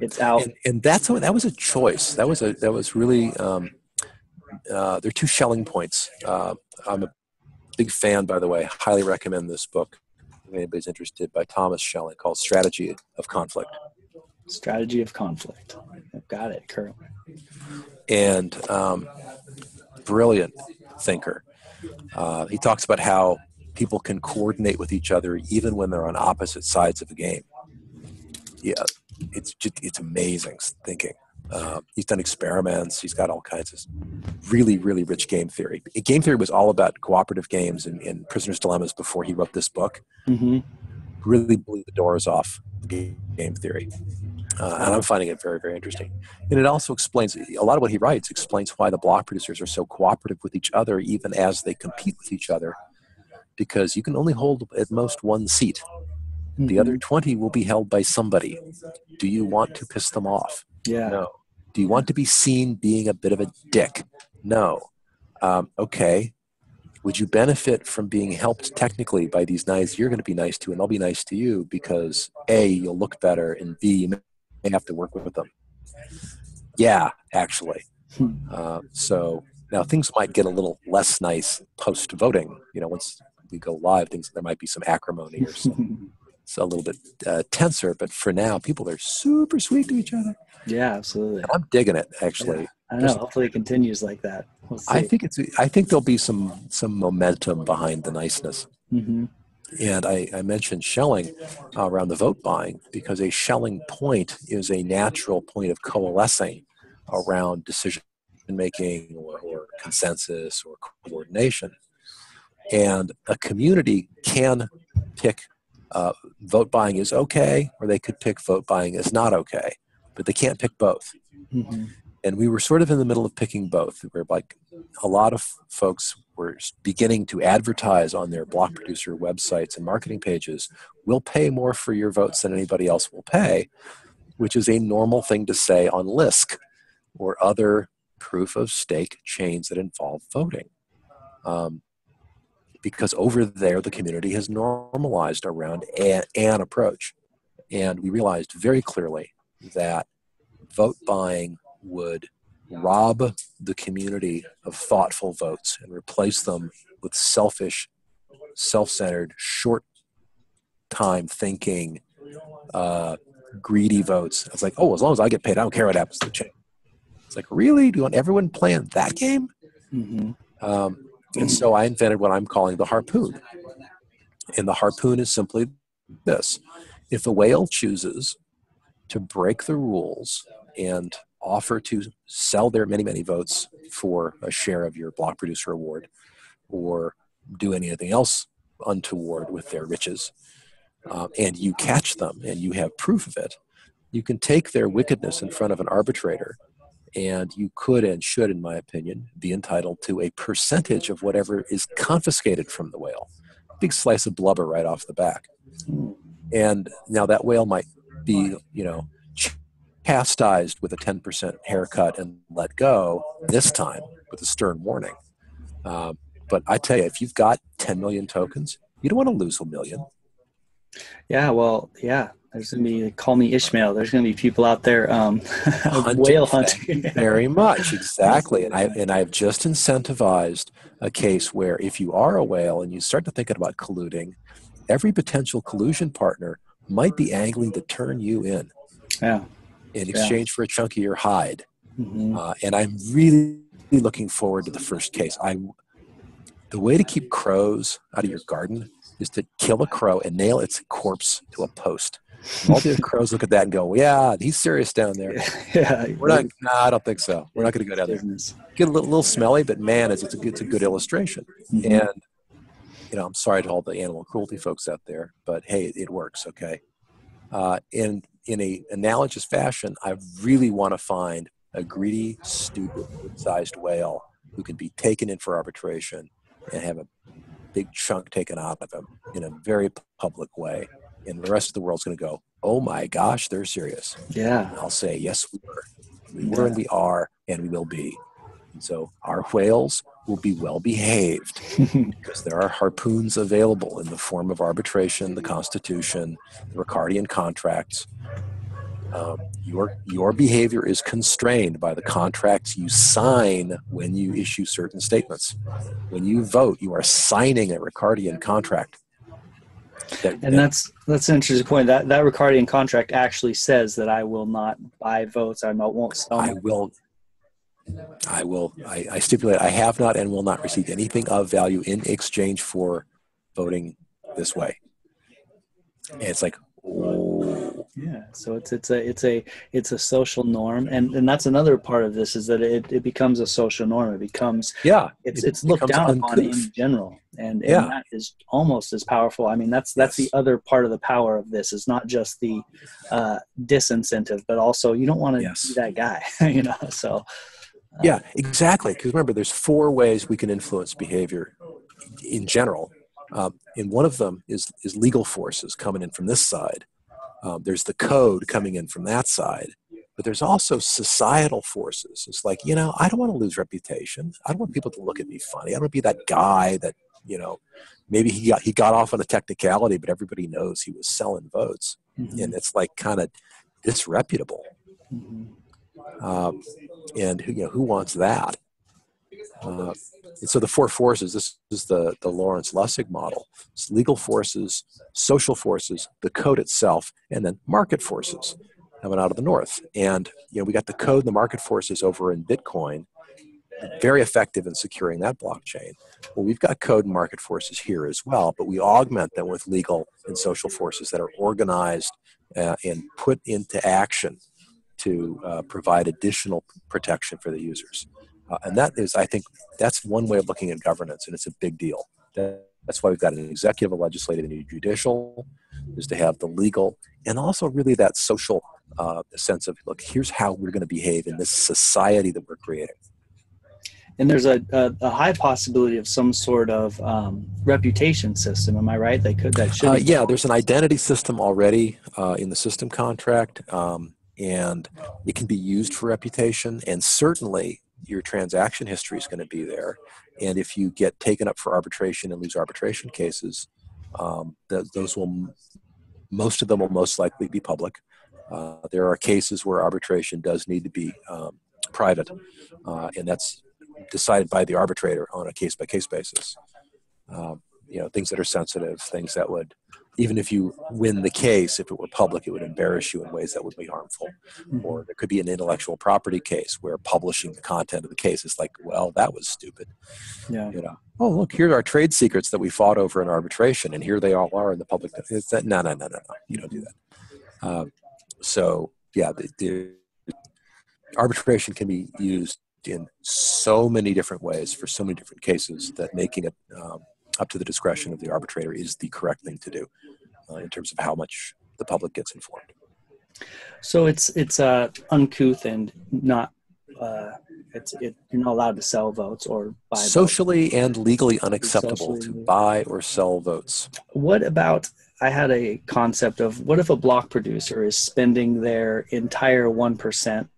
It's out. And that was a choice. That was really. There are two Schelling points. I'm a big fan, by the way. Highly recommend this book if anybody's interested, by Thomas Schelling, called Strategy of Conflict. Strategy of Conflict. I've got it, Kurt. And brilliant thinker. He talks about how people can coordinate with each other even when they're on opposite sides of the game. Yeah, it's amazing thinking. He's done experiments. He's got all kinds of really, really rich game theory. Game theory was all about cooperative games and Prisoner's Dilemmas before he wrote this book. Mm-hmm. really blew the doors off game theory. And I'm finding it very, very interesting. And it also explains, a lot of what he writes explains why the block producers are so cooperative with each other, even as they compete with each other, because you can only hold at most one seat. The other 20 will be held by somebody. Do you want to piss them off? Yeah. No. Do you want to be seen being a bit of a dick? No. Okay. Would you benefit from being helped technically by these guys you're going to be nice to, and they'll be nice to you because A, you'll look better, and B, you may have to work with them? Yeah, actually. So now things might get a little less nice post-voting. Once we go live, there might be some acrimony or some. It's a little bit tenser, but for now, people are super sweet to each other. Yeah, absolutely. And I'm digging it, actually. Yeah. I know. Hopefully, it continues like that. We'll see. I think there'll be some momentum behind the niceness. Mm-hmm. And I mentioned shelling around the vote buying because a shelling point is a natural point of coalescing around decision making or consensus or coordination. And a community can pick vote buying is okay, or they could pick vote buying is not okay, but they can't pick both. Mm-hmm. And we were sort of in the middle of picking both. Where like a lot of folks were beginning to advertise on their block producer websites and marketing pages, we'll pay more for your votes than anybody else will pay, which is a normal thing to say on Lisk or other proof of stake chains that involve voting. Because over there, the community has normalized around an approach. And we realized very clearly that vote buying would rob the community of thoughtful votes and replace them with selfish, self-centered, short-time thinking, greedy votes. It's like, oh, as long as I get paid, I don't care what happens to the chain. It's like, really? Do you want everyone playing that game? Mm-hmm. And so I invented what I'm calling the harpoon. And the harpoon is simply this. If a whale chooses to break the rules and offer to sell their many, many votes for a share of your block producer award or do anything else untoward with their riches, and you catch them and you have proof of it, you can take their wickedness in front of an arbitrator, and you could and should, in my opinion, be entitled to a percentage of whatever is confiscated from the whale. Big slice of blubber right off the back. And now that whale might be, chastised with a 10% haircut and let go this time with a stern warning. But I tell you, if you've got 10 million tokens, you don't want to lose 1 million. Yeah, well, yeah. There's going to be, call me Ishmael. There's going to be people out there whale hunting. Very much, exactly. And I've just incentivized a case where if you are a whale and you start to think about colluding, every potential collusion partner might be angling to turn you in. Yeah. In exchange for a chunk of your hide. Mm-hmm. And I'm really looking forward to the first case. The way to keep crows out of your garden is to kill a crow and nail its corpse to a post. And all the crows look at that and go, yeah, he's serious down there. Yeah. I don't think so. We're not going to go down there. Get a little smelly, but man, it's a good illustration. Mm-hmm. And, I'm sorry to all the animal cruelty folks out there, but hey, it works, okay? And in a analogous fashion, I really want to find a greedy, stupid, good-sized whale who can be taken in for arbitration and have a big chunk taken out of him in a very public way. And the rest of the world's going to go, oh my gosh, they're serious. Yeah. And I'll say, yes, we were. We were and we are and we will be. And so our whales will be well behaved because there are harpoons available in the form of arbitration, the Constitution, the Ricardian contracts. Your behavior is constrained by the contracts you sign when you issue certain statements. When you vote, you are signing a Ricardian contract. That's an interesting point. That Ricardian contract actually says that I will not buy votes. I won't sell. I stipulate I have not and will not receive anything of value in exchange for voting this way. And it's like, oh, Yeah, so it's a social norm, and that's another part of this is that it becomes a social norm. It becomes Yeah, it it's looked becomes down upon uncouth. in general, and Yeah, that is almost as powerful. I mean, that's the yes, other part of the power of this is not just the disincentive, but also you don't want to be yes. that guy, So Yeah, exactly. Because remember, there's four ways we can influence behavior in general. And one of them is legal forces coming in from this side. There's the code coming in from that side. But there's also societal forces. It's like, I don't want to lose reputation. I don't want people to look at me funny. I don't want to be that guy that, maybe he got off on a technicality, but everybody knows he was selling votes. mhm, And it's like kind of disreputable. mhm. Um, and who wants that? Uh, and so the four forces, this is the Lawrence Lessig model. It's legal forces, social forces, the code itself, and then market forces coming out of the north. And we got the code and the market forces over in Bitcoin, very effective in securing that blockchain. Well, we've got code and market forces here as well, but we augment them with legal and social forces that are organized and put into action to provide additional protection for the users. And that is, I think, that's one way of looking at governance, and it's a big deal. That's why we've got an executive, a legislative, and a judicial, is to have the legal and also really that social sense of, look, here's how we're going to behave in this society that we're creating. And there's a high possibility of some sort of reputation system. Am I right? That should. Yeah, there's an identity system already in the system contract, and it can be used for reputation. And certainly, your transaction history is going to be there. And if you get taken up for arbitration and lose arbitration cases, those will, most of them will most likely be public. There are cases where arbitration does need to be private, and that's decided by the arbitrator on a case-by-case basis. Things that are sensitive, things that would, even if you win the case, if it were public, it would embarrass you in ways that would be harmful. Mhm. Or there could be an intellectual property case where publishing the content of the case is like, well, that was stupid. Yeah. Oh, look, here are our trade secrets that we fought over in arbitration, and here they all are in the public. It's that, no. You don't do that. So, yeah, the arbitration can be used in so many different ways for so many different cases that making it up to the discretion of the arbitrator is the correct thing to do in terms of how much the public gets informed. So it's uncouth and not you're not allowed to sell votes or buy votes. Socially and legally unacceptable Socially. to buy or sell votes. What about, I had a concept of, what if a block producer is spending their entire 1%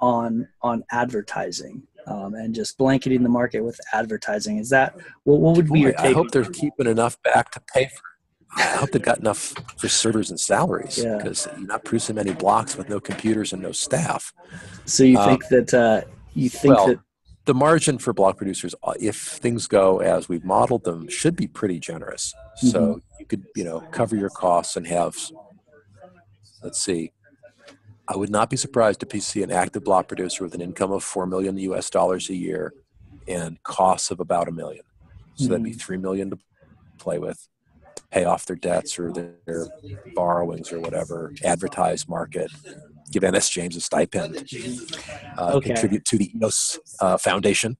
on advertising and just blanketing the market with advertising? Is that, what would be your take? I hope they're keeping enough back to pay for. I hope they've got enough for servers and salaries, because you're not producing many blocks with no computers and no staff. So you think that the margin for block producers, if things go as we've modeled them, should be pretty generous. Mm-hmm. So you could, cover your costs and have, let's see, I would not be surprised if you see an active block producer with an income of $4 million US dollars a year and costs of about $1 million. So that'd be $3 million to play with, pay off their debts or their borrowings or whatever, advertise, market, give NS James a stipend, contribute to the EOS Foundation,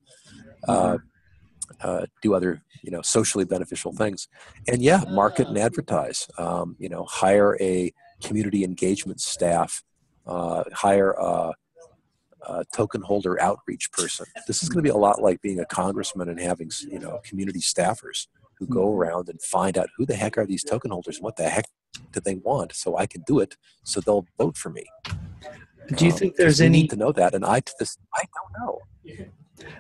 do other, socially beneficial things. And market and advertise, hire a community engagement staff, hire a token holder outreach person. This is going to be a lot like being a congressman and having, community staffers who go around and find out who the heck are these token holders and what the heck do they want, so I can do it, so they'll vote for me. Do you think there's any need to know that? And I don't know.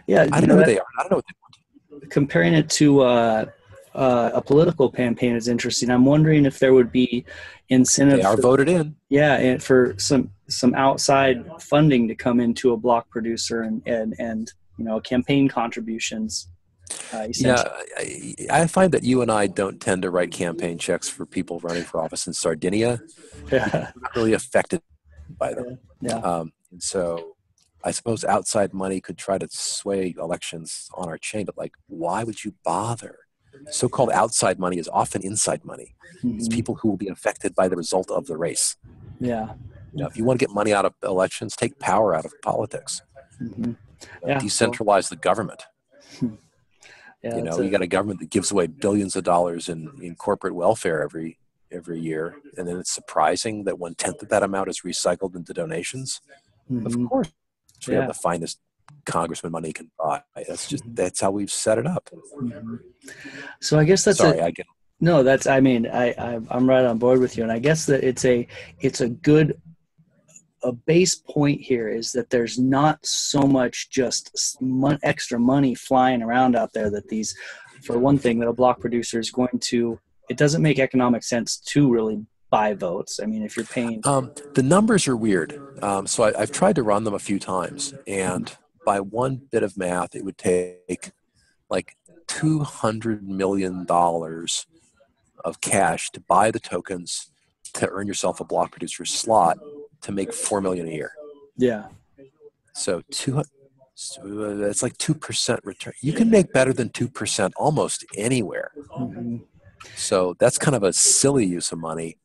Yeah, I don't know who they are. I don't know what they want. Comparing it to a political campaign is interesting. I'm wondering if there would be incentives. They are voted in. Yeah, and for some outside funding to come into a block producer and campaign contributions. I find that you and I don't tend to write campaign checks for people running for office in Sardinia. We're not really affected by them. And so I suppose outside money could try to sway elections on our chain, but why would you bother? so-called outside money is often inside money. It's people who will be affected by the result of the race. Yeah. If you want to get money out of elections, take power out of politics. Yeah. Decentralize the government. Yeah, You got a government that gives away billions of dollars in corporate welfare every year, and then it's surprising that 1/10 of that amount is recycled into donations. Of course, we have the finest congressman money can buy. That's how we've set it up. So I guess that's No, that's, I mean, I'm right on board with you. And I guess that it's a good, a base point here is that there's not so much just extra money flying around out there that these, for one thing, that a block producer is going to, it doesn't make economic sense to really buy votes. I mean, if you're paying. The numbers are weird. So I've tried to run them a few times, and by one bit of math, it would take like $200 million of cash to buy the tokens to earn yourself a block producer slot to make $4 million a year. Yeah. So that's like 2% return. You can make better than 2% almost anywhere. So that's kind of a silly use of money.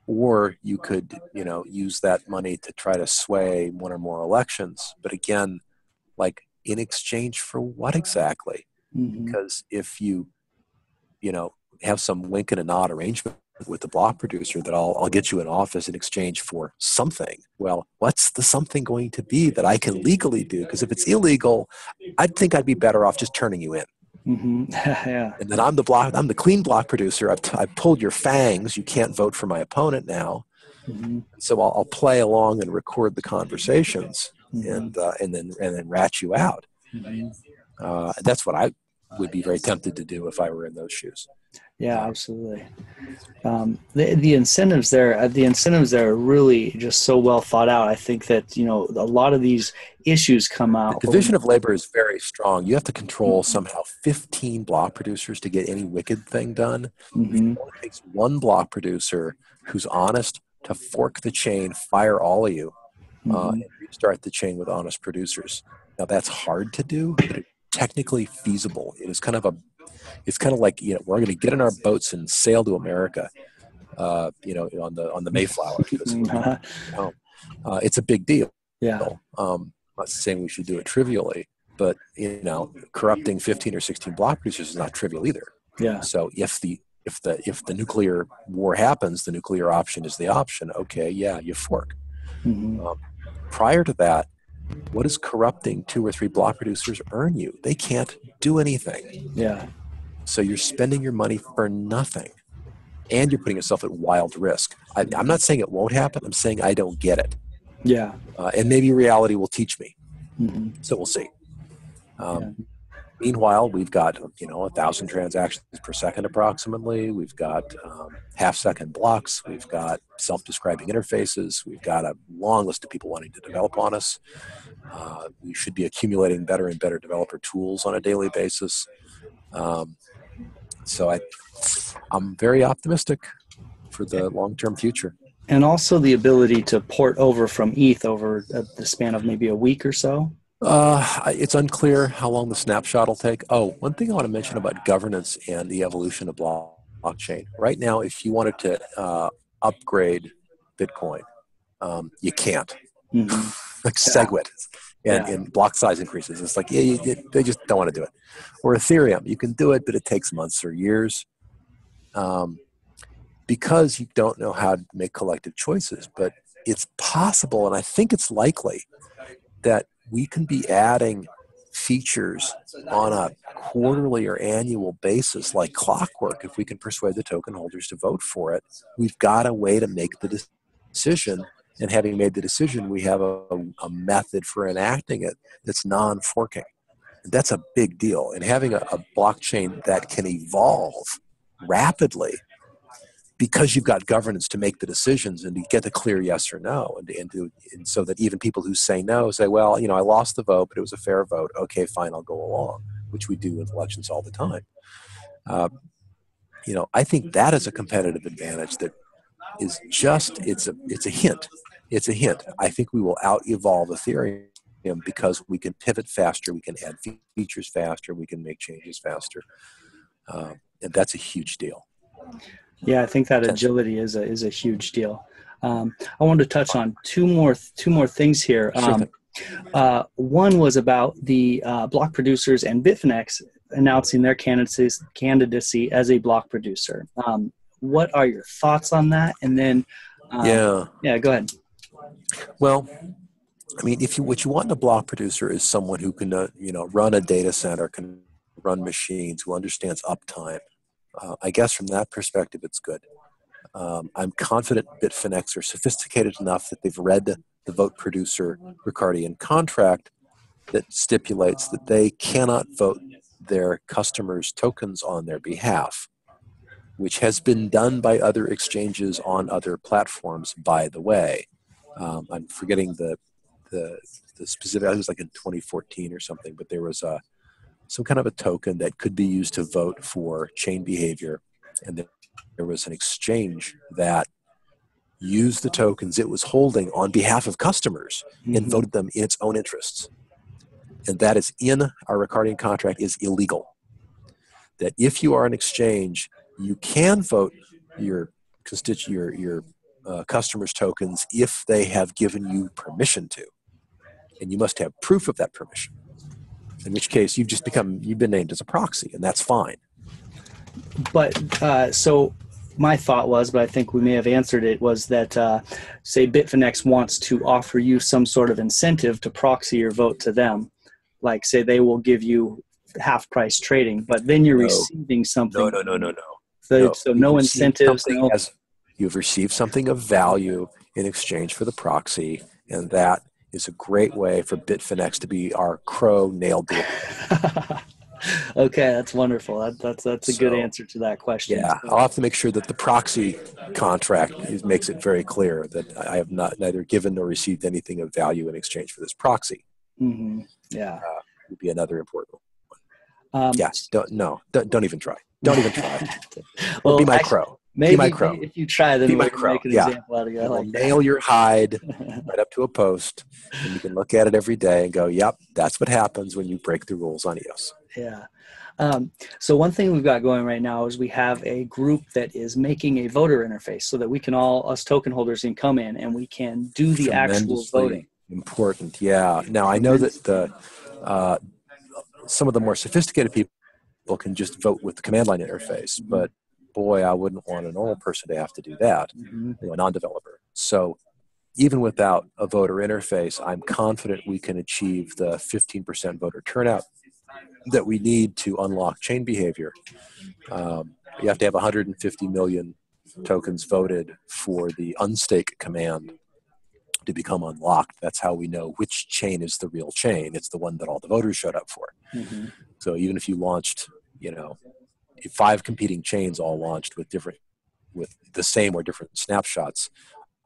Or you could, use that money to try to sway one or more elections. But again, like in exchange for what exactly? Because if you have some wink and a nod arrangement with the block producer that I'll get you in office in exchange for something. Well, what's the something going to be that I can legally do? Because if it's illegal, I'd think I'd be better off just turning you in. Yeah. And then I'm the clean block producer. I've pulled your fangs. You can't vote for my opponent now. So I'll play along and record the conversations and then rat you out. That's what I would be very tempted to do if I were in those shoes. Yeah, absolutely. The incentives there are really just so well thought out. I think that, a lot of these issues come out. The division of labor is very strong. You have to control somehow 15 block producers to get any wicked thing done. It only takes one block producer who's honest to fork the chain, fire all of you, and restart the chain with honest producers. Now that's hard to do, but it's technically feasible. It's kind of like, we're going to get in our boats and sail to America, on the Mayflower. It's a big deal. Yeah. I'm not saying we should do it trivially, but corrupting 15 or 16 block producers is not trivial either. Yeah. So if the nuclear war happens, the nuclear option is the option. Okay, yeah, you fork. Prior to that, what does corrupting 2 or 3 block producers earn you? They can't do anything. Yeah. So you're spending your money for nothing, and you're putting yourself at wild risk. I'm not saying it won't happen. I'm saying I don't get it. Yeah. And maybe reality will teach me. So we'll see. Meanwhile, we've got 1,000 transactions per second approximately. We've got half-second blocks. We've got self-describing interfaces. We've got a long list of people wanting to develop on us. We should be accumulating better and better developer tools on a daily basis. So I'm very optimistic for the long-term future. And also the ability to port over from ETH over the span of maybe a week or so. It's unclear how long the snapshot will take. Oh, one thing I want to mention about governance and the evolution of blockchain. Right now, if you wanted to upgrade Bitcoin, you can't. Like SegWit. And block size increases. It's like, they just don't want to do it. Or Ethereum, you can do it, but it takes months or years because you don't know how to make collective choices. But it's possible, and I think it's likely, that we can be adding features on a quarterly or annual basis like clockwork if we can persuade the token holders to vote for it. We've got a way to make the decision. And having made the decision, we have a method for enacting it that's non-forking. That's a big deal. And having a blockchain that can evolve rapidly because you've got governance to make the decisions and to get the clear yes or no. And so that even people who say no say, well, I lost the vote, but it was a fair vote. Okay, fine, I'll go along, which we do with elections all the time. I think that is a competitive advantage that is just, it's a hint. It's a hint. I think we will out-evolve Ethereum because we can pivot faster, we can add features faster, we can make changes faster. And that's a huge deal. Yeah, I think that agility is a huge deal. I wanted to touch on two more things here. Sure thing. One was about the block producers and Bitfinex announcing their candidacy as a block producer. What are your thoughts on that? And then, go ahead. Well, I mean, what you want in a block producer is someone who can, run a data center, can run machines, who understands uptime. I guess from that perspective, it's good. I'm confident Bitfinex are sophisticated enough that they've read the vote producer Ricardian contract that stipulates that they cannot vote their customers' tokens on their behalf, which has been done by other exchanges on other platforms, by the way. I'm forgetting the specific, I think it was like in 2014 or something, but there was some kind of a token that could be used to vote for chain behavior. And there was an exchange that used the tokens it was holding on behalf of customers and voted them in its own interests. And that is in our Ricardian contract is illegal. That if you are an exchange, you can vote your customers' tokens if they have given you permission to. And you must have proof of that permission. In which case, you've been named as a proxy, and that's fine. But so my thought was, but I think we may have answered it, was that say Bitfinex wants to offer you some sort of incentive to proxy your vote to them. Like say they will give you half price trading, but then you're receiving something. No. So no incentives. You've received something of value in exchange for the proxy, and that is a great way for Bitfinex to be our crow nail biter. Okay, that's wonderful. That's a good answer to that question. Yeah, I'll have to make sure that the proxy contract makes it very clear that I have neither given nor received anything of value in exchange for this proxy. Mm-hmm. Yeah, would be another important one. Don't even try. Don't even try. Well, be my crow. Maybe be my crow. If you try, then we'll make an example out of you. I like that. Nail your hide right up to a post, and you can look at it every day and go, yep, that's what happens when you break the rules on EOS. Yeah. So one thing we've got going right now is we have a group that is making a voter interface so that we can us token holders can come in and we can do the actual voting. Important, yeah. Now I know that some of the more sophisticated people can just vote with the command line interface, but boy, I wouldn't want a normal person to have to do that, a non-developer. So even without a voter interface, I'm confident we can achieve the 15% voter turnout that we need to unlock chain behavior. You have to have 150 million tokens voted for the unstake command to become unlocked. That's how we know which chain is the real chain. It's the one that all the voters showed up for. So even if you launched, 5 competing chains all launched with the same or different snapshots,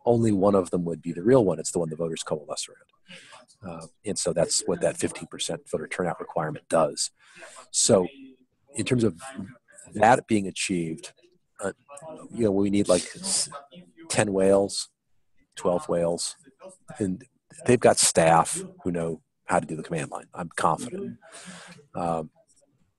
only one of them would be the real one. It's the one the voters coalesce around. And so that's what that 15% voter turnout requirement does. So in terms of that being achieved, we need like 10 whales, 12 whales, and they've got staff who know how to do the command line. I'm confident.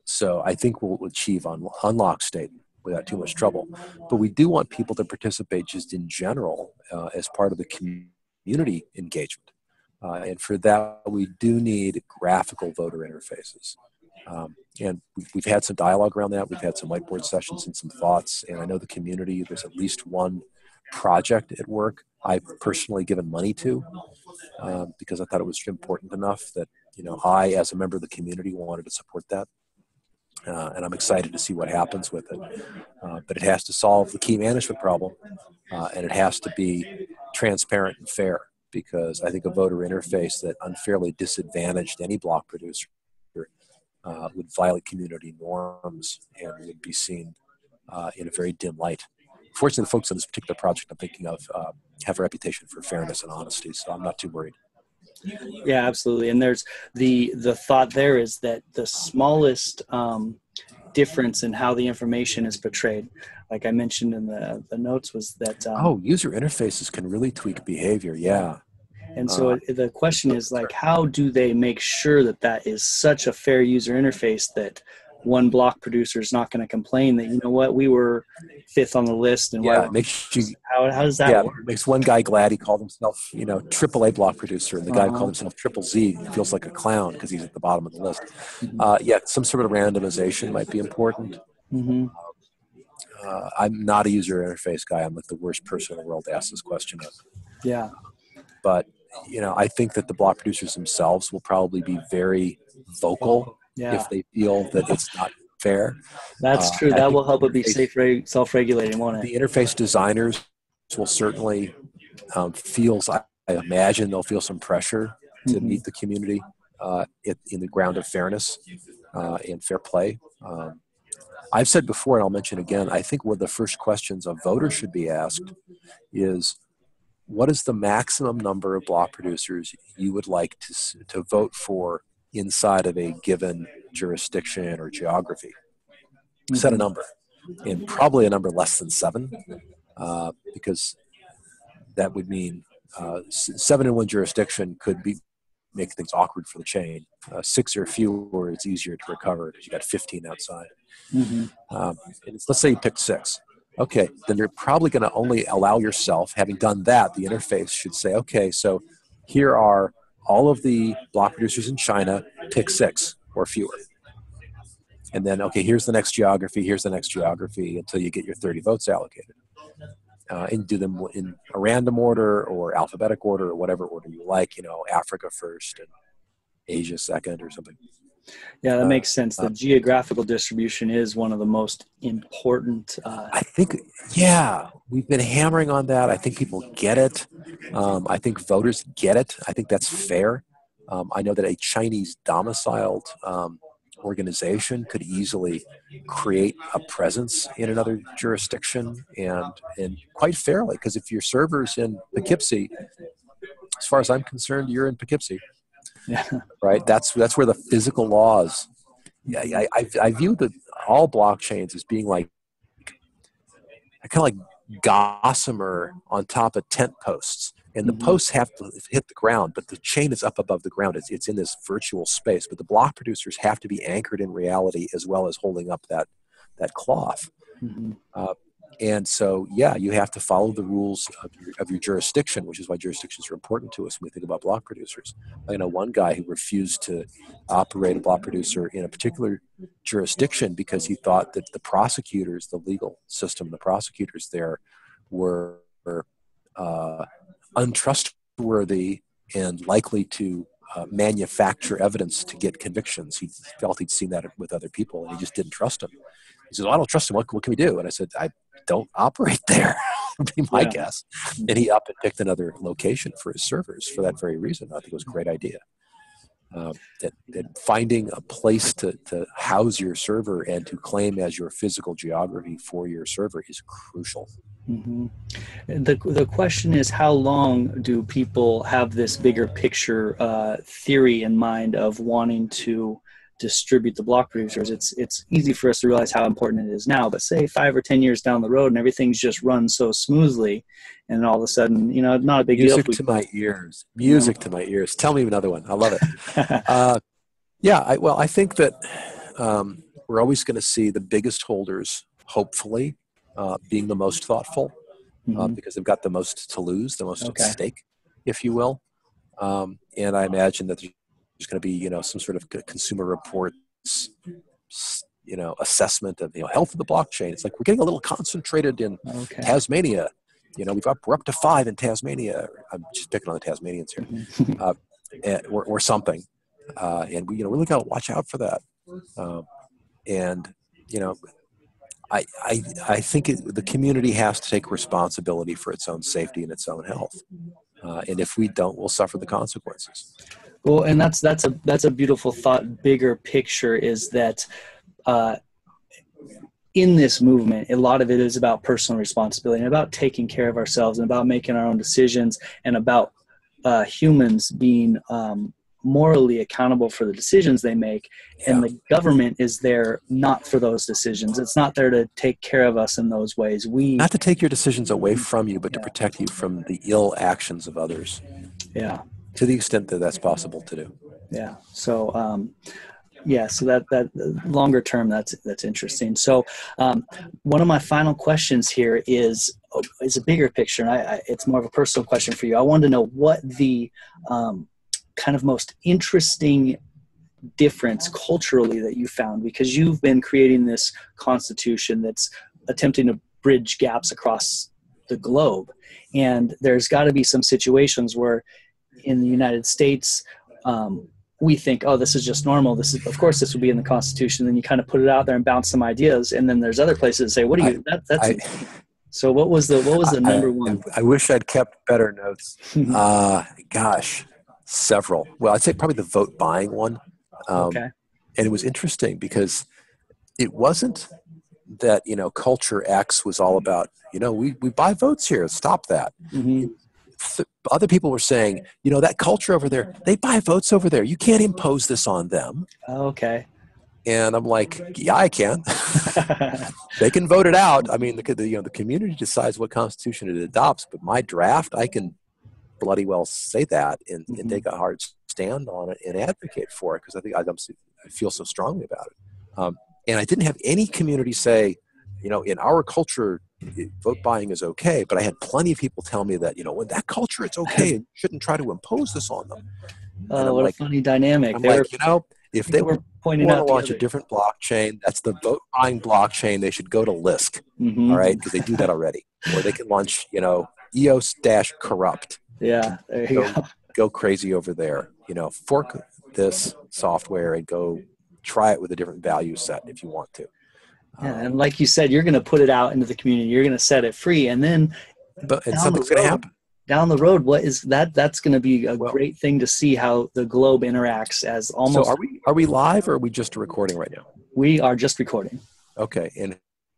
So I think we'll achieve unlock state without too much trouble. But we do want people to participate just in general as part of the community engagement. And for that, we do need graphical voter interfaces. And we've had some dialogue around that. We've had some whiteboard sessions and some thoughts. And I know the community, there's at least one project at work I've personally given money to because I thought it was important enough that, I, as a member of the community, wanted to support that. And I'm excited to see what happens with it. But it has to solve the key management problem, and it has to be transparent and fair, because I think a voter interface that unfairly disadvantaged any block producer would violate community norms and would be seen in a very dim light. Fortunately, the folks on this particular project I'm thinking of have a reputation for fairness and honesty, so I'm not too worried. Yeah, absolutely. And there's the thought there is that the smallest difference in how the information is portrayed, like I mentioned in the notes, was that user interfaces can really tweak behavior. Yeah. And so the question is, like, how do they make sure that is such a fair user interface that one block producer is not going to complain that, you know what, we were 5th on the list. And yeah, it makes you, how does that work? It makes one guy glad he called himself, AAA block producer, and the guy who called himself Triple Z feels like a clown because he's at the bottom of the list. Some sort of randomization might be important. I'm not a user interface guy. I'm like the worst person in the world to ask this question of. Yeah. But, I think that the block producers themselves will probably be very vocal if they feel that it's not fair. That's true. That will help it be self-regulating, won't it? The interface designers will certainly I imagine they'll feel some pressure to meet the community in the ground of fairness and fair play. I've said before, and I'll mention again, I think one of the first questions a voter should be asked is, what is the maximum number of block producers you would like to vote for inside of a given jurisdiction or geography? Set a number, and probably a number less than 7, because that would mean 7 in one jurisdiction could make things awkward for the chain. 6 or fewer, it's easier to recover because you got 15 outside. And let's say you picked 6. Okay, then you're probably going to only allow yourself, having done that, the interface should say, okay, so here are all of the block producers in China, pick 6 or fewer. And then, okay, here's the next geography until you get your 30 votes allocated. And do them in a random order or alphabetic order or whatever order you like, Africa first and Asia second or something. Yeah, that makes sense. The geographical distribution is one of the most important. I think, we've been hammering on that. I think people get it. I think voters get it. I think that's fair. I know that a Chinese domiciled organization could easily create a presence in another jurisdiction and quite fairly, because if your server's in Poughkeepsie, as far as I'm concerned, you're in Poughkeepsie. Right? That's where the physical laws. I view all blockchains as being like kind of like gossamer on top of tent posts, and the posts have to hit the ground, but the chain is up above the ground. It's in this virtual space, but the block producers have to be anchored in reality as well as holding up that cloth. And so, you have to follow the rules of your jurisdiction, which is why jurisdictions are important to us when we think about block producers. I know one guy who refused to operate a block producer in a particular jurisdiction because he thought that the prosecutors, the legal system, the prosecutors there were untrustworthy and likely to manufacture evidence to get convictions. He felt he'd seen that with other people, and he just didn't trust them. He says, I don't trust him. What can we do? And I said, I don't operate there, would be my guess. And he up and picked another location for his servers for that very reason. I think it was a great idea. That finding a place to house your server and to claim as your physical geography for your server is crucial. The question is, how long do people have this bigger picture theory in mind of wanting to distribute the block producers? It's easy for us to realize how important it is now, but say 5 or 10 years down the road and everything's just run so smoothly, and all of a sudden, not a big deal. Music to my ears. To my ears. Tell me another one. I love it. I think that we're always going to see the biggest holders, hopefully, being the most thoughtful, because they've got the most to lose, the most at stake, if you will. And I imagine that there's going to be, some sort of consumer reports, assessment of, health of the blockchain. It's like we're getting a little concentrated in Tasmania. We're up to 5 in Tasmania. I'm just picking on the Tasmanians here, or something. And we, really got to watch out for that. I think the community has to take responsibility for its own safety and its own health. And if we don't, we'll suffer the consequences. Well, and that's a beautiful thought. Bigger picture is that in this movement, a lot of it is about personal responsibility and about taking care of ourselves and about making our own decisions and about humans being morally accountable for the decisions they make. And the government is there not for those decisions. It's not there to take care of us in those ways. Not to take your decisions away from you, but to protect you from the ill actions of others. Yeah. To the extent that that's possible to do. Yeah. So Yeah, so that longer term, that's interesting. So one of my final questions here is a bigger picture, and it's more of a personal question for you. I wanted to know what the kind of most interesting difference culturally that you found, because you've been creating this constitution that's attempting to bridge gaps across the globe, and there's got to be some situations where in the United States, we think, oh, this is just normal. This is, of course, this would be in the Constitution. Then you kind of put it out there and bounce some ideas, and then there's other places that say, "What do you?" That's so. What was the number one? I wish I'd kept better notes. Gosh, several. Well, I'd say probably the vote buying one. Okay. And it was interesting because it wasn't that culture X was all about we buy votes here. Stop that. Mm-hmm. Other people were saying, that culture over there, they buy votes over there. You can't impose this on them. Okay. And I'm like, yeah, I can. They can vote it out. I mean, the community decides what constitution it adopts, but my draft, I can bloody well say that and take a hard stand on it and advocate for it because I think I feel so strongly about it. And I didn't have any community say, in our culture, vote buying is okay, but I had plenty of people tell me that, in that culture, it's okay. And you shouldn't try to impose this on them. Oh, what a funny dynamic. I'm like, if they were pointing want out to launch a different blockchain, that's the vote buying blockchain, they should go to Lisk, all right? Because they do that already. Or they can launch, EOS-corrupt. Yeah, there you go. Go crazy over there. Fork this software and go try it with a different value set if you want to. Yeah, and like you said, you're going to put it out into the community. You're going to set it free, and then something's going to happen down the road. What is that? That's going to be a great thing to see how the globe interacts as almost. So are we live, or are we just recording right now? We are just recording. Okay, and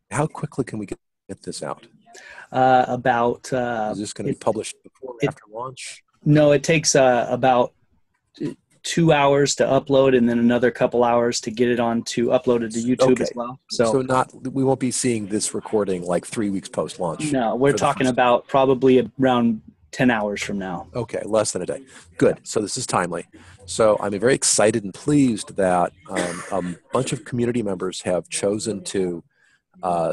how quickly can we get this out? Is this going to be published before or after launch? No, it takes about 2 hours to upload, and then another couple hours to get it uploaded to YouTube as well. So we won't be seeing this recording like 3 weeks post launch. No, we're talking about probably around 10 hours from now. Okay, less than a day. Good. So this is timely. So I'm very excited and pleased that a bunch of community members have chosen to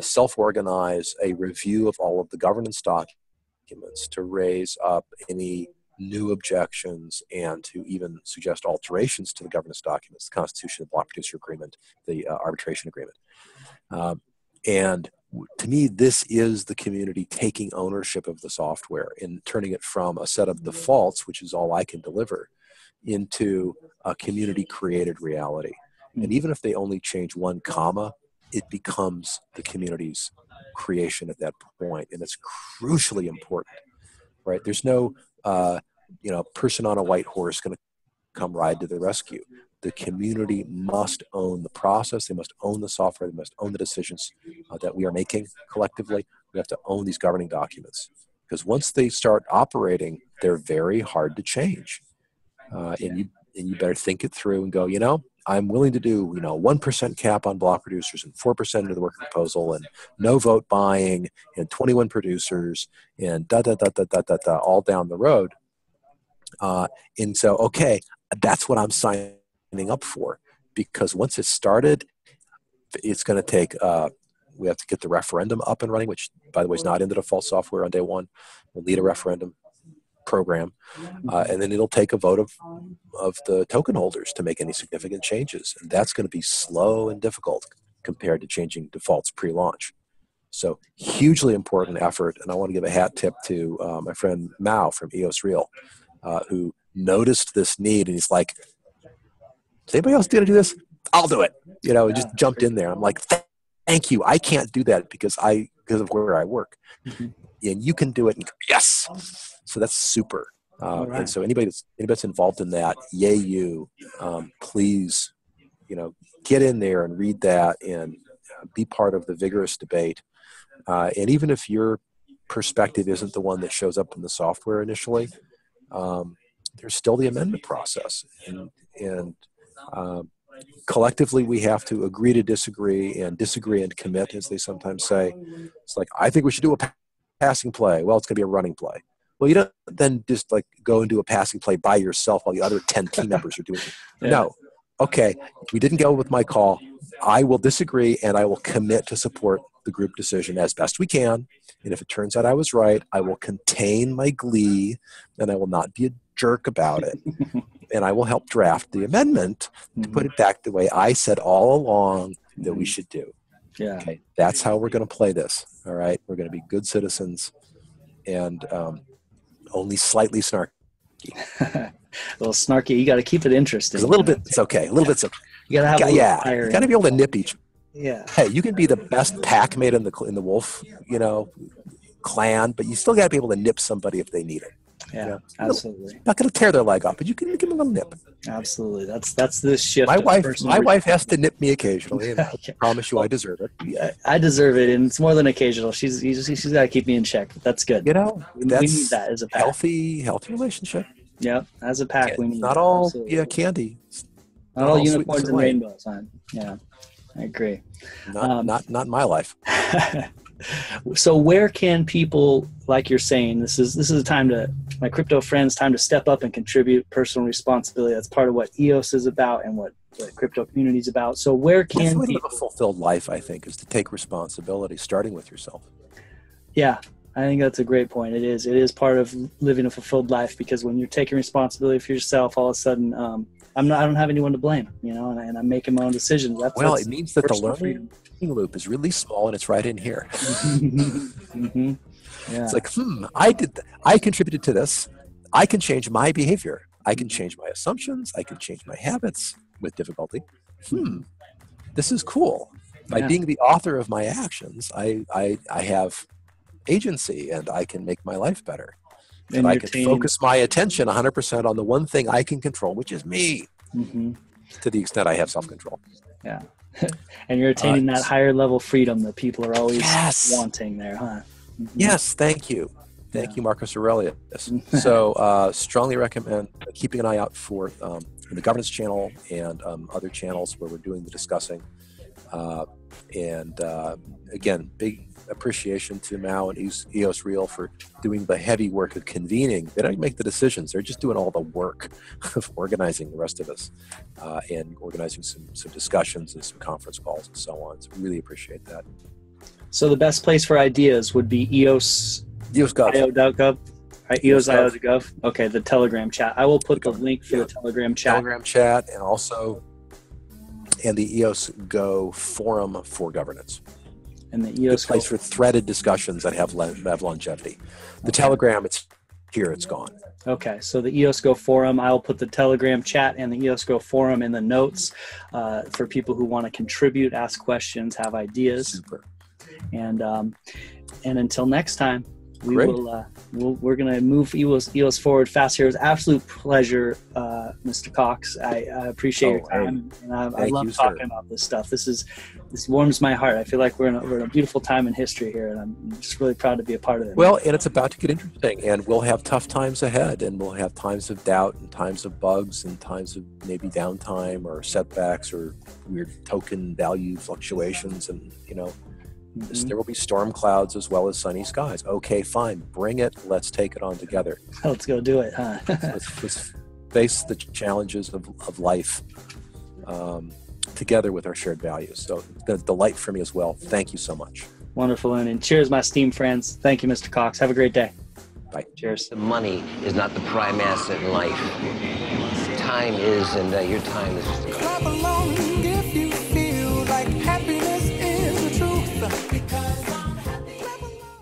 self-organize a review of all of the governance documents to raise up any new objections and to even suggest alterations to the governance documents, the Constitution, the Block Producer Agreement, the Arbitration Agreement. And to me, this is the community taking ownership of the software and turning it from a set of defaults, which is all I can deliver, into a community-created reality. And even if they only change one comma, it becomes the community's creation at that point, and it's crucially important, right? There's no person on a white horse going to come ride to the rescue. The community must own the process. They must own the software. They must own the decisions that we are making collectively. We have to own these governing documents because once they start operating, they're very hard to change. And you better think it through and go, I'm willing to do, 1% cap on block producers and 4% into the working proposal and no vote buying and 21 producers and all down the road. And so, okay, that's what I'm signing up for because once it's started, it's going to take, we have to get the referendum up and running, which by the way is not in the default software on day one. We'll need a referendum program, and then it'll take a vote of the token holders to make any significant changes, and that's going to be slow and difficult compared to changing defaults pre-launch. So hugely important effort, and I want to give a hat tip to my friend Mao from EOS Real, who noticed this need, and he's like, "Does anybody else do this? I'll do it." Just jumped in there. I'm like, "Thank you. I can't do that because of where I work." And you can do it. And yes. So that's super. Right. And so anybody that's involved in that, yay you, please, get in there and read that and be part of the vigorous debate. And even if your perspective isn't the one that shows up in the software initially, there's still the amendment process. And collectively, we have to agree to disagree and commit, as they sometimes say. It's like, I think we should do a passing play. Well, it's going to be a running play. Well, you don't then just like go and do a passing play by yourself while the other 10 team members are doing it. Yeah. No, okay, we didn't go with my call. I will disagree, and I will commit to support the group decision as best we can. And if it turns out I was right, I will contain my glee, and I will not be a jerk about it. And I will help draft the amendment to put it back the way I said all along that we should do. Yeah. Okay, that's how we're going to play this. All right, we're going to be good citizens, and only slightly snarky. A little snarky. You got to keep it interesting. A little bit, it's okay. A little bit's okay. You got to have fire. You got to be able to nip each. Yeah. Hey, you can be the best pack mate in the wolf, clan, but you still got to be able to nip somebody if they need it. Yeah, absolutely. Not going to tear their leg off, but you can give them a little nip. Absolutely. That's the shift. My wife has to nip me occasionally, and I promise you I deserve it. Yeah, I deserve it, and it's more than occasional. She's got to keep me in check. That's good. We need that as a pack. Healthy relationship. Yep, as a pack, we need not that. all Absolutely. Candy. Not all unicorns and rainbows, huh? Yeah, I agree. Not in my life. So where can people, like you're saying, this is a time to, my crypto friends, time to step up and contribute personal responsibility. That's part of what EOS is about and what the crypto community is about. So where can people live a fulfilled life, I think, is to take responsibility, starting with yourself. Yeah, I think that's a great point. It is part of living a fulfilled life, because when you're taking responsibility for yourself, all of a sudden, I don't have anyone to blame, and I'm making my own decisions. It means that the learning loop is really small, and it's right in here. Mm-hmm. Yeah. It's like, I contributed to this. I can change my behavior. I can change my assumptions. I can change my habits with difficulty. This is cool. By being the author of my actions, I have agency, and I can make my life better. And I can focus my attention 100% on the one thing I can control, which is me, to the extent I have self-control. Yeah. And you're attaining that higher level freedom that people are always wanting there, huh? Yes, thank you. Thank you, Marcus Aurelius. So strongly recommend keeping an eye out for the governance channel and other channels where we're doing the discussing. Again, big appreciation to Mao and EOS Real for doing the heavy work of convening. They don't make the decisions. They're just doing all the work of organizing the rest of us and organizing some discussions and some conference calls and so on. So really appreciate that. So the best place for ideas would be EOS.gov. Right, EOS.gov. Okay, the Telegram chat. I will put the link for the Telegram chat. Telegram chat, and also the EOS Go forum for governance. And the EOS place for threaded discussions that have longevity. The Telegram, it's gone. Okay, so the EOS Go forum, I'll put the Telegram chat and the EOS Go forum in the notes for people who want to contribute, ask questions, have ideas. Super. And until next time, we're going to move EOS forward fast here. It was an absolute pleasure, Mr. Cox. I appreciate your time, and I love talking about this stuff. This warms my heart. I feel like we're in a beautiful time in history here, and I'm just really proud to be a part of it. Well, and it's about to get interesting, and we'll have tough times ahead, and we'll have times of doubt and times of bugs and times of maybe downtime or setbacks or weird token value fluctuations, and there will be storm clouds as well as sunny skies. Okay, fine. Bring it. Let's take it on together. Let's go do it, huh? let's face the challenges of life together with our shared values. So it's been a delight for me as well. Thank you so much. Wonderful. And cheers, my esteemed friends. Thank you, Mr. Cox. Have a great day. Bye. Cheers. The money is not the prime asset in life. Time is, and your time is just